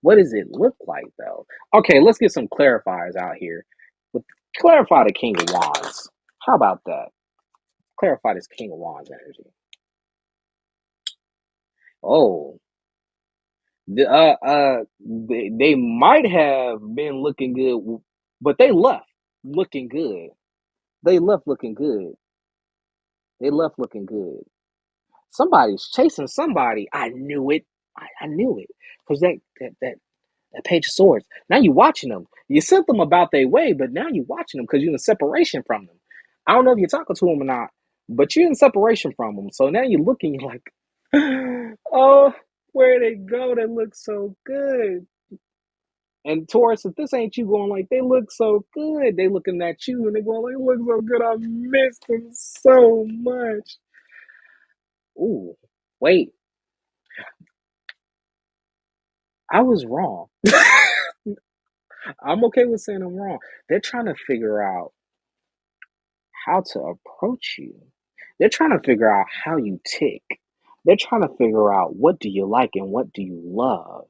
What does it look like though? Okay, let's get some clarifiers out here. With clarify the King of Wands. How about that? Clarify this King of Wands energy. Oh, they might have been looking good, but they left looking good. They left looking good. They left looking good. Somebody's chasing somebody. I knew it. I knew it. Because that Page of Swords. Now you're watching them. You sent them about their way, but now you're watching them because you're in separation from them. I don't know if you're talking to them or not, but you're in separation from them. So now you're looking, you're like, oh, where they go? They look so good. And Taurus, if this ain't you going like, they look so good, they looking at you and they going like, look so good, I miss them so much. Ooh, wait, I was wrong. I'm okay with saying I'm wrong. They're trying to figure out how to approach you. They're trying to figure out how you tick. They're trying to figure out what do you like and what do you love.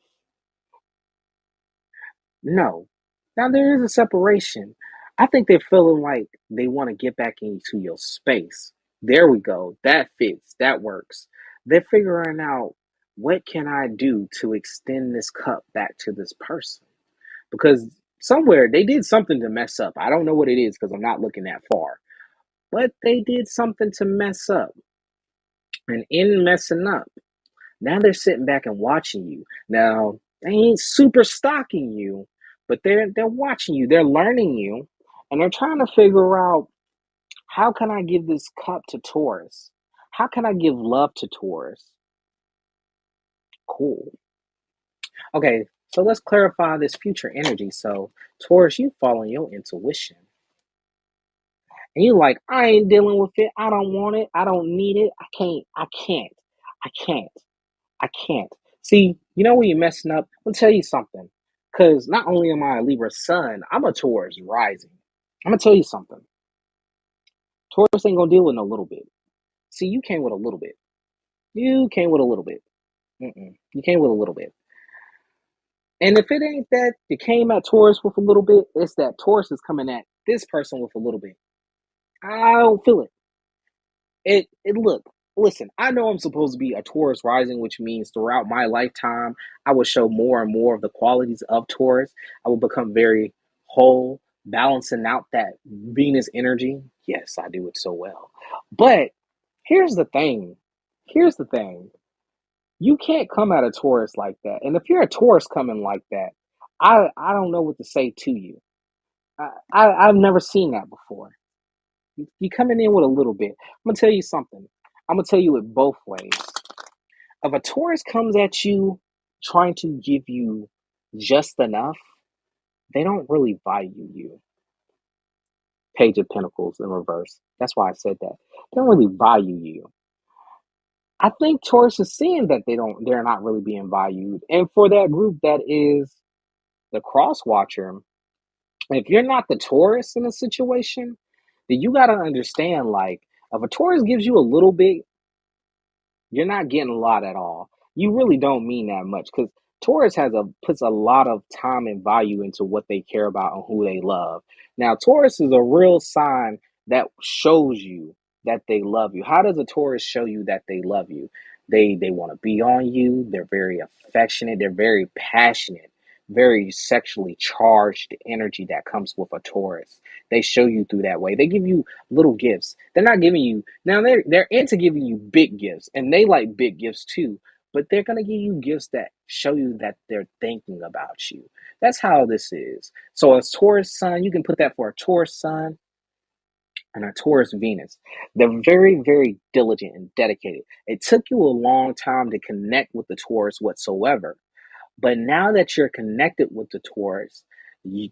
No. Now there is a separation. I think they're feeling like they want to get back into your space. There we go. That fits. That works. They're figuring out what can I do to extend this cup back to this person? Because somewhere they did something to mess up. I don't know what it is because I'm not looking that far. But they did something to mess up. And in messing up, now they're sitting back and watching you. Now, they ain't super stalking you, but they're watching you. They're learning you. And they're trying to figure out how can I give this cup to Taurus? How can I give love to Taurus? Cool. Okay, so let's clarify this future energy. So, Taurus, you following your intuition. And you like, I ain't dealing with it. I don't want it. I don't need it. I can't. I can't. I can't. I can't. See, you know when you're messing up? I'll tell you something. Because not only am I a Libra sun, I'm a Taurus rising. I'm going to tell you something. Taurus ain't going to deal with no little bit. See, you came with a little bit. You came with a little bit. You came with a little bit. And if it ain't that you came at Taurus with a little bit, it's that Taurus is coming at this person with a little bit. I don't feel it. It look, listen, I know I'm supposed to be a Taurus rising, which means throughout my lifetime, I will show more and more of the qualities of Taurus. I will become very whole, balancing out that Venus energy. Yes, I do it so well. But here's the thing. Here's the thing. You can't come at a Taurus like that. And if you're a Taurus coming like that, I don't know what to say to you. I've never seen that before. You coming in with a little bit. I'm gonna tell you something. I'm gonna tell you it both ways. If a Taurus comes at you trying to give you just enough, they don't really value you. Page of Pentacles in reverse. That's why I said that. They don't really value you. I think Taurus is seeing that they're not really being valued. And for that group that is the cross watcher, if you're not the Taurus in a situation, then you gotta understand like if a Taurus gives you a little bit, you're not getting a lot at all. You really don't mean that much because Taurus puts a lot of time and value into what they care about and who they love. Now, Taurus is a real sign that shows you that they love you. How does a Taurus show you that they love you? They want to be on you. They're very affectionate. They're very passionate, very sexually charged energy that comes with a Taurus. They show you through that way. They give you little gifts. They're not giving you now. They're into giving you big gifts, and they like big gifts too. But they're gonna give you gifts that show you that they're thinking about you. That's how this is. So a Taurus sun, you can put that for a Taurus sun and a Taurus Venus. They're very, very diligent and dedicated. It took you a long time to connect with the Taurus whatsoever. But now that you're connected with the Taurus,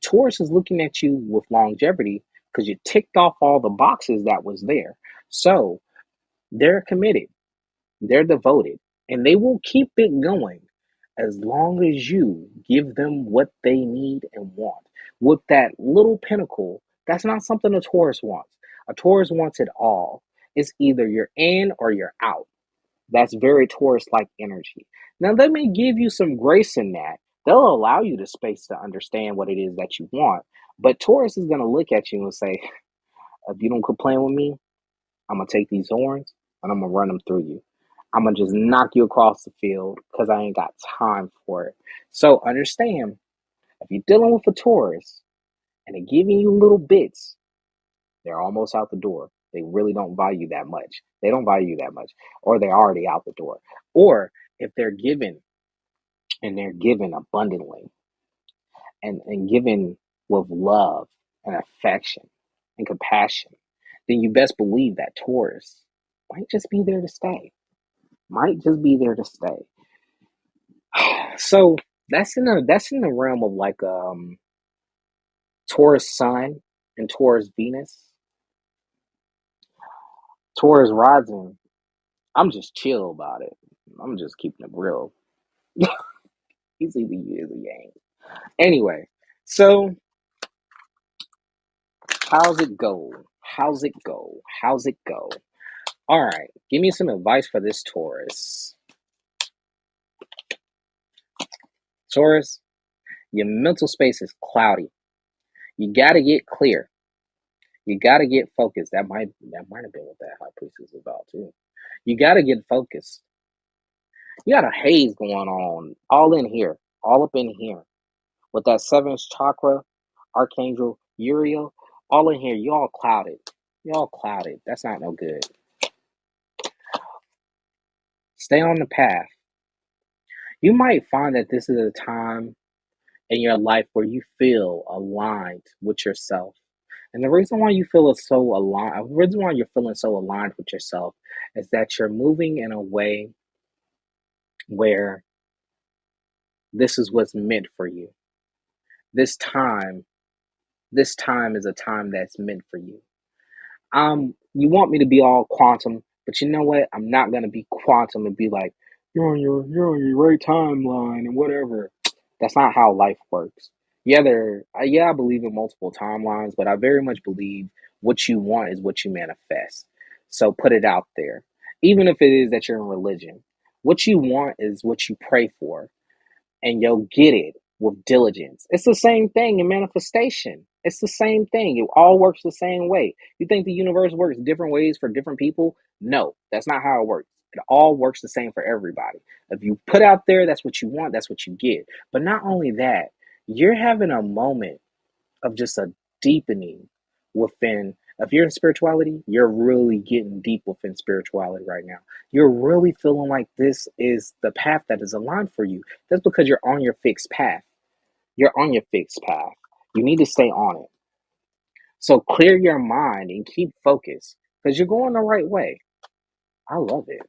Taurus is looking at you with longevity because you ticked off all the boxes that was there. So they're committed, they're devoted, and they will keep it going as long as you give them what they need and want. With that little pinnacle, that's not something a Taurus wants. A Taurus wants it all. It's either you're in or you're out. That's very Taurus like energy. Now, they may give you some grace in that. They'll allow you the space to understand what it is that you want. But Taurus is going to look at you and say, if you don't quit playing with me, I'm going to take these horns and I'm going to run them through you. I'm going to just knock you across the field because I ain't got time for it. So understand, if you're dealing with a Taurus and they're giving you little bits, they're almost out the door. They really don't value that much. They don't value you that much, or they're already out the door. Or if they're given and they're given abundantly and given with love and affection and compassion, then you best believe that Taurus might just be there to stay. Might just be there to stay. So that's in the realm of like Taurus Sun and Taurus Venus. Taurus rising. I'm just chill about it. I'm just keeping it real. He's either you or you ain't. Anyway, so how's it go? How's it go? How's it go? All right, give me some advice for this Taurus. Taurus, your mental space is cloudy. You gotta get clear. You gotta get focused. That might have been what that high priestess is about too. You gotta get focused. You got a haze going on all in here, all up in here. With that seventh chakra, Archangel Uriel, all in here, you all clouded. You all clouded. That's not no good. Stay on the path. You might find that this is a time in your life where you feel aligned with yourself. And the reason why you feel so aligned, the reason why you're feeling so aligned with yourself is that you're moving in a way where this is what's meant for you. This time, this time is a time that's meant for you. You want me to be all quantum, but you know what? I'm not gonna be quantum and be like, you're on your right timeline and whatever. That's not how life works. Yeah, I believe in multiple timelines, but I very much believe what you want is what you manifest. So put it out there. Even if it is that you're in religion. What you want is what you pray for and you'll get it with diligence. It's the same thing in manifestation. It's the same thing. It all works the same way. You think the universe works different ways for different people? No, that's not how it works. It all works the same for everybody. If you put out there, that's what you want, that's what you get. But not only that, you're having a moment of just a deepening within. If you're in spirituality, you're really getting deep within spirituality right now. You're really feeling like this is the path that is aligned for you. That's because you're on your fixed path. You're on your fixed path. You need to stay on it. So clear your mind and keep focused because you're going the right way. I love it.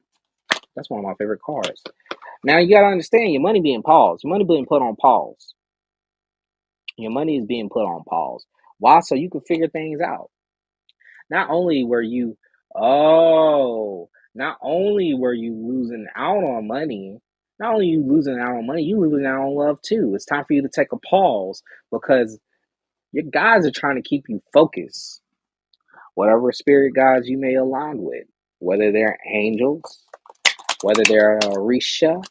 That's one of my favorite cards. Now you got to understand your money being paused. Your money being put on pause. Your money is being put on pause. Why? So you can figure things out. Not only were you, not only were you losing out on money, not only you losing out on money, you losing out on love too. It's time for you to take a pause because your guides are trying to keep you focused. Whatever spirit guides you may align with, whether they're angels, whether they're a Orisha,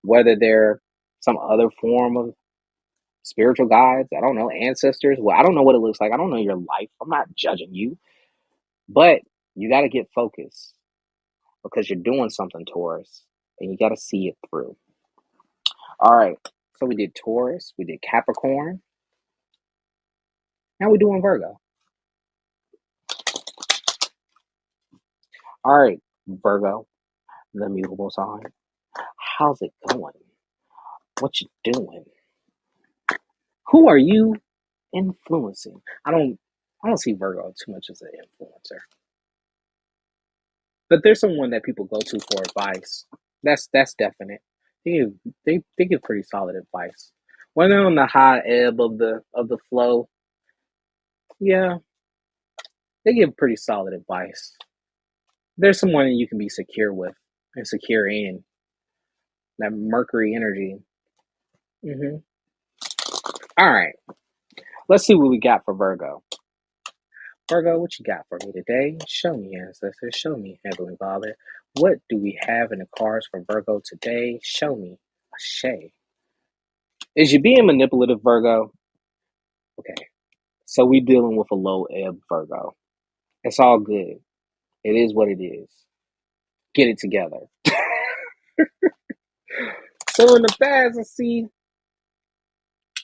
whether they're some other form of spiritual guides, I don't know, ancestors. Well, I don't know what it looks like. I don't know your life. I'm not judging you. But you got to get focused because you're doing something, Taurus, and you got to see it through. All right. So we did Taurus, we did Capricorn. Now we're doing Virgo. All right, Virgo, the mutable sign. How's it going? What you doing? Who are you influencing? I don't see Virgo too much as an influencer. But there's someone that people go to for advice. That's definite. They give pretty solid advice. When they're on the high ebb of the flow, yeah, they give pretty solid advice. There's someone that you can be secure with and secure in that Mercury energy. hmm All right, let's see what we got for Virgo. Virgo, what you got for me today? Show me, ancestors. Show me, Heavenly Father. What do we have in the cards for Virgo today? Show me. Ashe. Is you being manipulative, Virgo? Okay. So we dealing with a low ebb, Virgo. It's all good. It is what it is. Get it together. So in the past, I see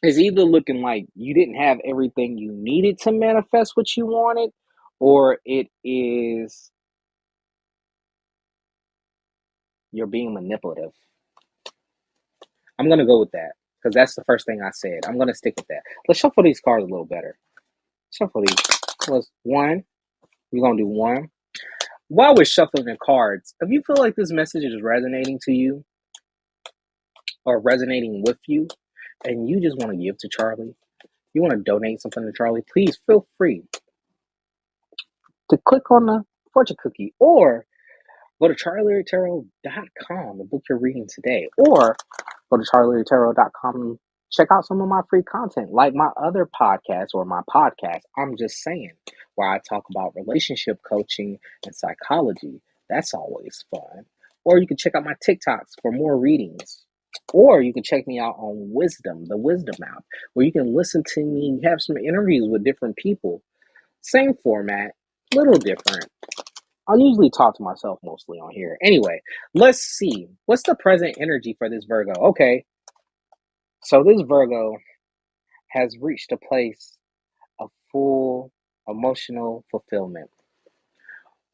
it's either looking like you didn't have everything you needed to manifest what you wanted, or it is you're being manipulative. I'm gonna go with that because that's the first thing I said. I'm gonna stick with that. Let's shuffle these cards a little better. Shuffle these. Let's one. We're gonna do one. While we're shuffling the cards, if you feel like this message is resonating to you or resonating with you, and you just want to give to Charlie, you want to donate something to Charlie, please feel free to click on the fortune cookie or go to CharlieLyricTarot.com to book your reading today, or go to CharlieLyricTarot.com and check out some of my free content, like my other podcast or my podcast, I'm Just Saying, where I talk about relationship coaching and psychology. That's always fun. Or you can check out my TikToks for more readings. Or you can check me out on Wisdom, the Wisdom app, where you can listen to me, have some interviews with different people. Same format, little different. I'll usually talk to myself mostly on here. Anyway, let's see. What's the present energy for this Virgo? Okay, so this Virgo has reached a place of full emotional fulfillment.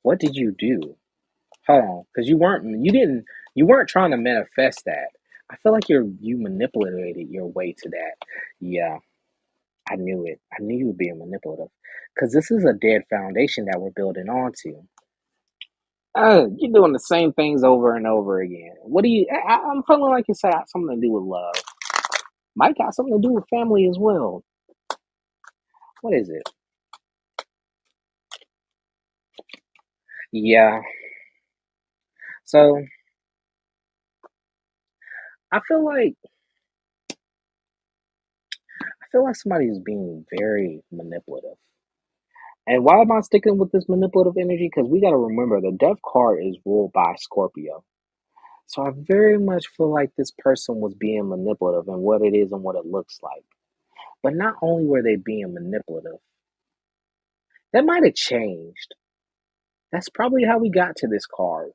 What did you do? Hold on, because you weren't trying to manifest that. I feel like you manipulated your way to that. Yeah, I knew it. I knew you were being manipulative. Because this is a dead foundation that we're building onto. You're doing the same things over and over again. What do you? I'm feeling like it's got something to do with love. Might got something to do with family as well. What is it? Yeah. So I feel like somebody is being very manipulative. And why am I sticking with this manipulative energy? Because we got to remember the Death card is ruled by Scorpio. So I very much feel like this person was being manipulative in what it is and what it looks like. But not only were they being manipulative, that might have changed. That's probably how we got to this card.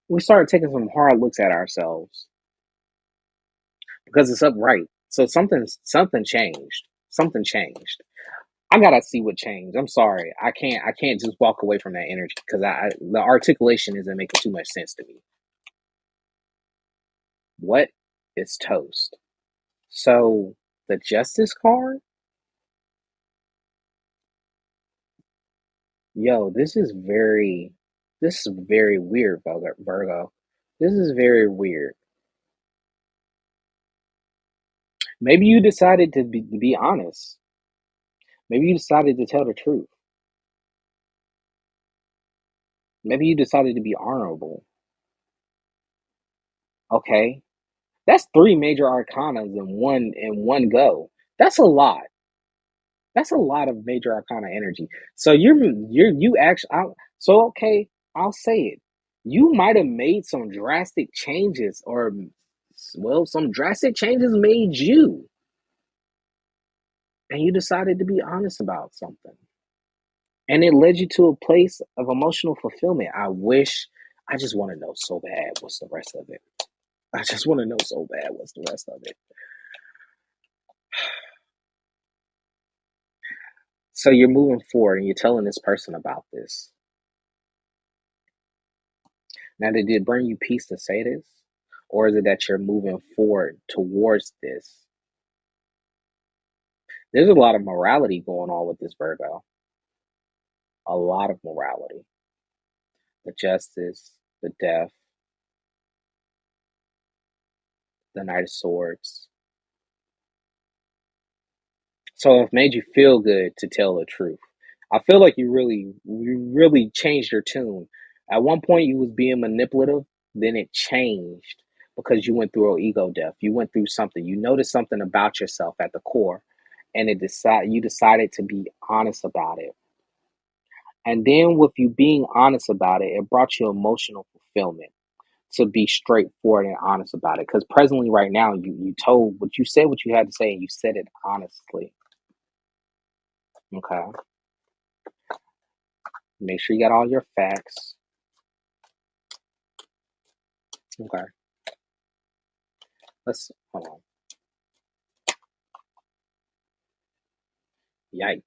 We started taking some hard looks at ourselves because it's upright. So something changed. Something changed. I gotta see what changed. I'm sorry. I can't just walk away from that energy because the articulation isn't making too much sense to me. What is toast? So the justice card? Yo, this is very weird, Virgo. This is very weird. Maybe you decided to be honest. Maybe you decided to tell the truth. Maybe you decided to be honorable. Okay. That's three major arcanas in one go. That's a lot. That's a lot of major arcana energy. So you actually so okay, I'll say it. You might have made some drastic changes, or well, some drastic changes made you, and you decided to be honest about something. And it led you to a place of emotional fulfillment. I just want to know so bad what's the rest of it. I just want to know so bad what's the rest of it. So you're moving forward and you're telling this person about this. Now, did it bring you peace to say this? Or is it that you're moving forward towards this? There's a lot of morality going on with this Virgo. A lot of morality. The justice, the death, the Knight of Swords. So it made you feel good to tell the truth. I feel like you really changed your tune. At one point, you was being manipulative. Then it changed because you went through an ego death. You went through something. You noticed something about yourself at the core, and you decided to be honest about it. And then with you being honest about it, it brought you emotional fulfillment to be straightforward and honest about it. Because presently, right now, you told what you said, what you had to say, and you said it honestly. Okay. Make sure you got all your facts. Okay. Let's hold on. Yikes.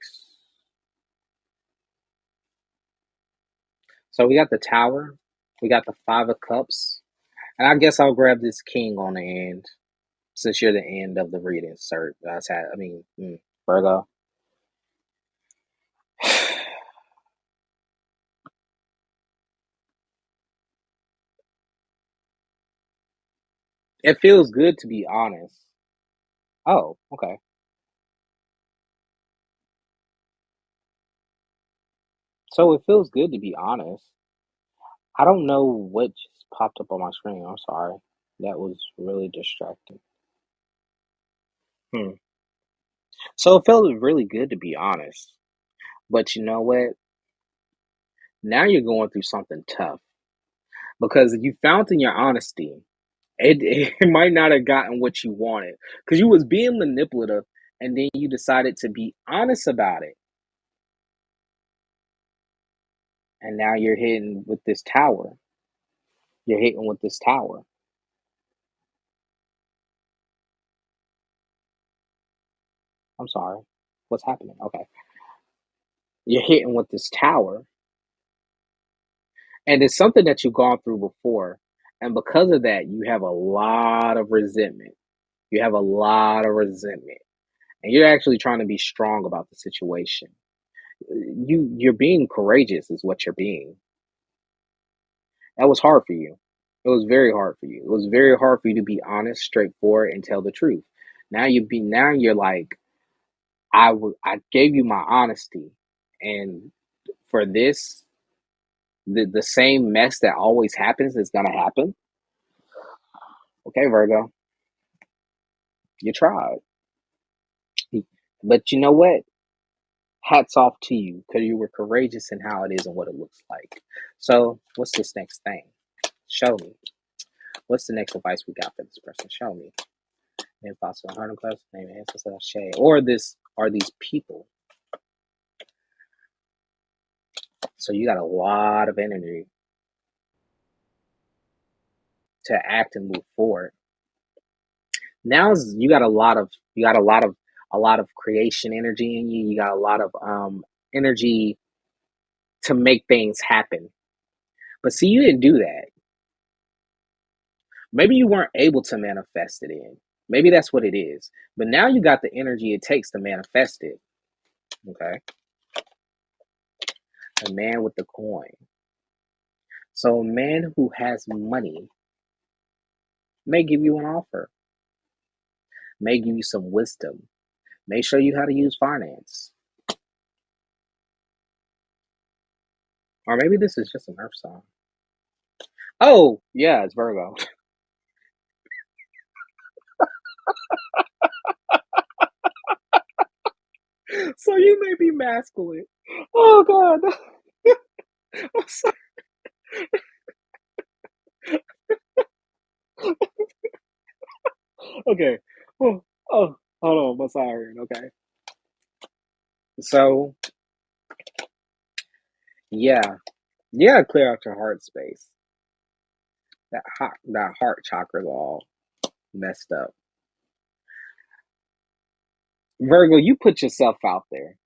So we got the Tower. We got the Five of Cups. And I guess I'll grab this King on the end since you're the end of the reading, sir. Virgo. It feels good to be honest. Oh, okay. So it feels good to be honest. I don't know what just popped up on my screen. I'm sorry. That was really distracting. Hmm. So it felt really good to be honest. But you know what? Now you're going through something tough because you found in your honesty, it might not have gotten what you wanted because you was being manipulative and then you decided to be honest about it. And now you're hitting with this tower. You're hitting with this tower. I'm sorry. What's happening? Okay. You're hitting with this tower. And it's something that you've gone through before. And because of that, you have a lot of resentment. You have a lot of resentment. And you're actually trying to be strong about the situation. You're being courageous is what you're being. That was hard for you. It was very hard for you. It was very hard for you to be honest, straightforward, and tell the truth. Now you're like, I gave you my honesty, and for this, the same mess that always happens is gonna happen. Okay, Virgo, you tried, but you know what? Hats off to you because you were courageous in how it is and what it looks like. So, what's this next thing? Show me. What's the next advice we got for this person? Show me. Impossible Harlem Class, name ancestor Shay. Or this are these people. So you got a lot of energy to act and move forward. Now you got a lot of a lot of creation energy in you. You got a lot of energy to make things happen. But see, you didn't do that. Maybe you weren't able to manifest it in. Maybe that's what it is. But now you got the energy it takes to manifest it. Okay. A man with the coin. So a man who has money may give you an offer, may give you some wisdom, may show you how to use finance. Or maybe this is just an earth sign. Oh, yeah, it's Virgo. So you may be masculine. Oh God. I'm sorry. Okay. Oh, oh, hold on, my siren. Okay. So yeah, yeah, clear out your heart space. That heart chakra's all messed up. Virgo, you put yourself out there.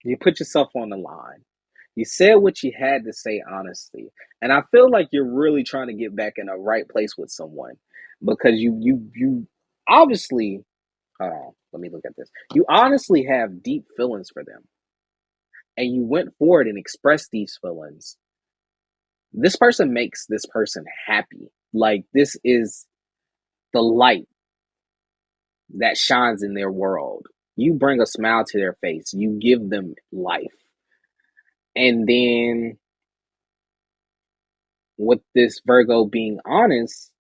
You put yourself on the line. You said what you had to say honestly. And I feel like you're really trying to get back in a right place with someone because you obviously, hold on, let me look at this. You honestly have deep feelings for them. And you went forward and expressed these feelings. This person makes this person happy. Like this is the light that shines in their world. You bring a smile to their face. You give them life. And then with this Virgo being honest,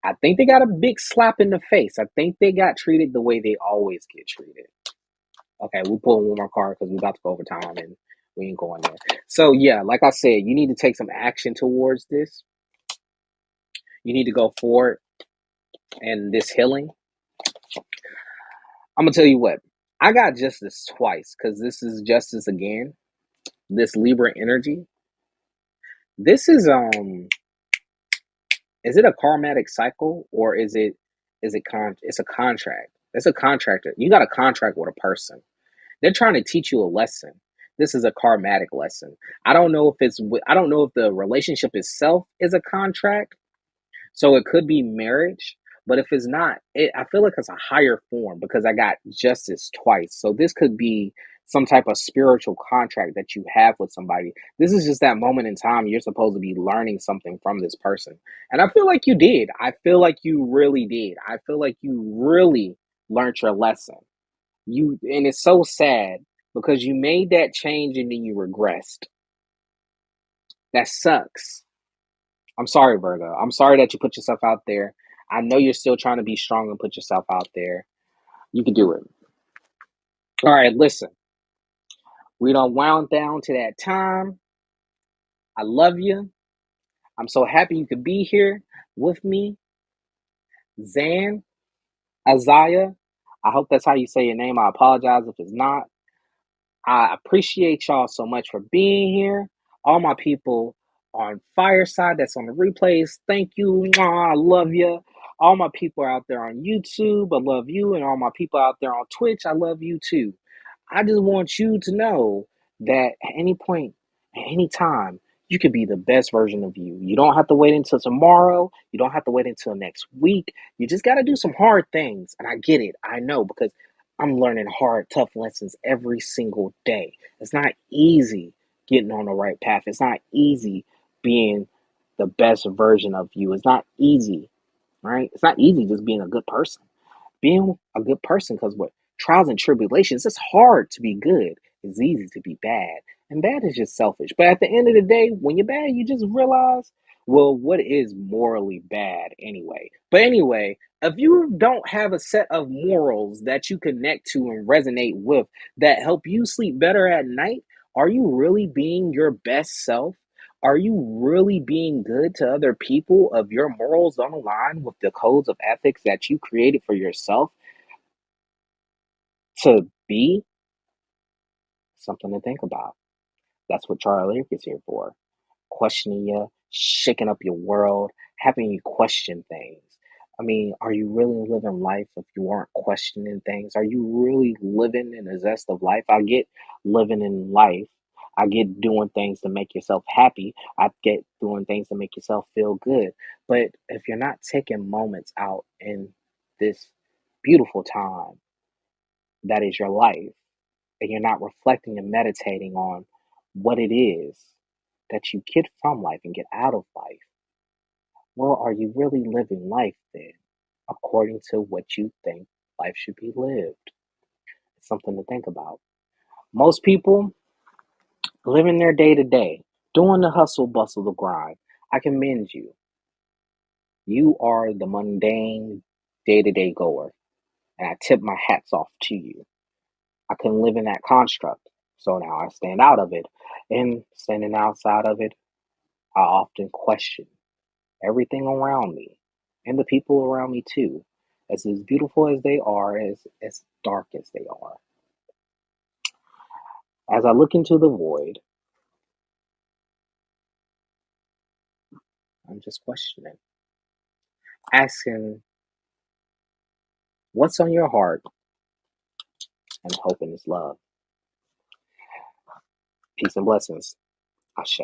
I think they got a big slap in the face. I think they got treated the way they always get treated. Okay, we'll pull one more card because we're about to go over time and we ain't going there. So yeah, like I said, you need to take some action towards this. You need to go forward and this healing. I'm gonna tell you what. I got justice twice because this is justice again. This Libra energy. This is it a karmatic cycle or it's a contract. It's a contractor. You got a contract with a person. They're trying to teach you a lesson. This is a karmatic lesson. I don't know if the relationship itself is a contract. So it could be marriage, but if it's not, I feel like it's a higher form because I got justice twice. So this could be some type of spiritual contract that you have with somebody. This is just that moment in time you're supposed to be learning something from this person. And I feel like you did. I feel like you really did. I feel like you really learned your lesson. And it's so sad because you made that change and then you regressed. That sucks. I'm sorry, Virgo. I'm sorry that you put yourself out there. I know you're still trying to be strong and put yourself out there. You can do it. All right, listen. We don't wound down to that time. I love you. I'm so happy you could be here with me. Zan, Isaiah. I hope that's how you say your name. I apologize if it's not. I appreciate y'all so much for being here. All my people on Fireside that's on the replays, thank you. Mwah, I love you. All my people out there on YouTube, I love you. And all my people out there on Twitch, I love you too. I just want you to know that at any point, at any time, you could be the best version of you. You don't have to wait until tomorrow. You don't have to wait until next week. You just got to do some hard things. And I get it. I know because I'm learning hard, tough lessons every single day. It's not easy getting on the right path. It's not easy being the best version of you. It's not easy, right? It's not easy just being a good person. Being a good person, because what trials and tribulations, it's hard to be good. It's easy to be bad. And bad is just selfish. But at the end of the day, when you're bad, you just realize, well, what is morally bad anyway? But anyway, if you don't have a set of morals that you connect to and resonate with that help you sleep better at night, are you really being your best self? Are you really being good to other people if your morals don't align with the codes of ethics that you created for yourself to be? Something to think about. That's what Charlie Lyric is here for. Questioning you, shaking up your world, having you question things. I mean, are you really living life if you aren't questioning things? Are you really living in the zest of life? I get living in life. I get doing things to make yourself happy. I get doing things to make yourself feel good. But if you're not taking moments out in this beautiful time that is your life, and you're not reflecting and meditating on what it is that you get from life and get out of life, well, are you really living life then, according to what you think life should be lived? It's something to think about. Most people living their day to day, doing the hustle, bustle, the grind. I commend you. You are the mundane, day to day goer, and I tip my hats off to you. I couldn't live in that construct, so now I stand out of it. And standing outside of it, I often question everything around me and the people around me too, as beautiful as they are, as dark as they are. As I look into the void, I'm just questioning, asking what's on your heart and hoping it's love. Peace and blessings. Ashe.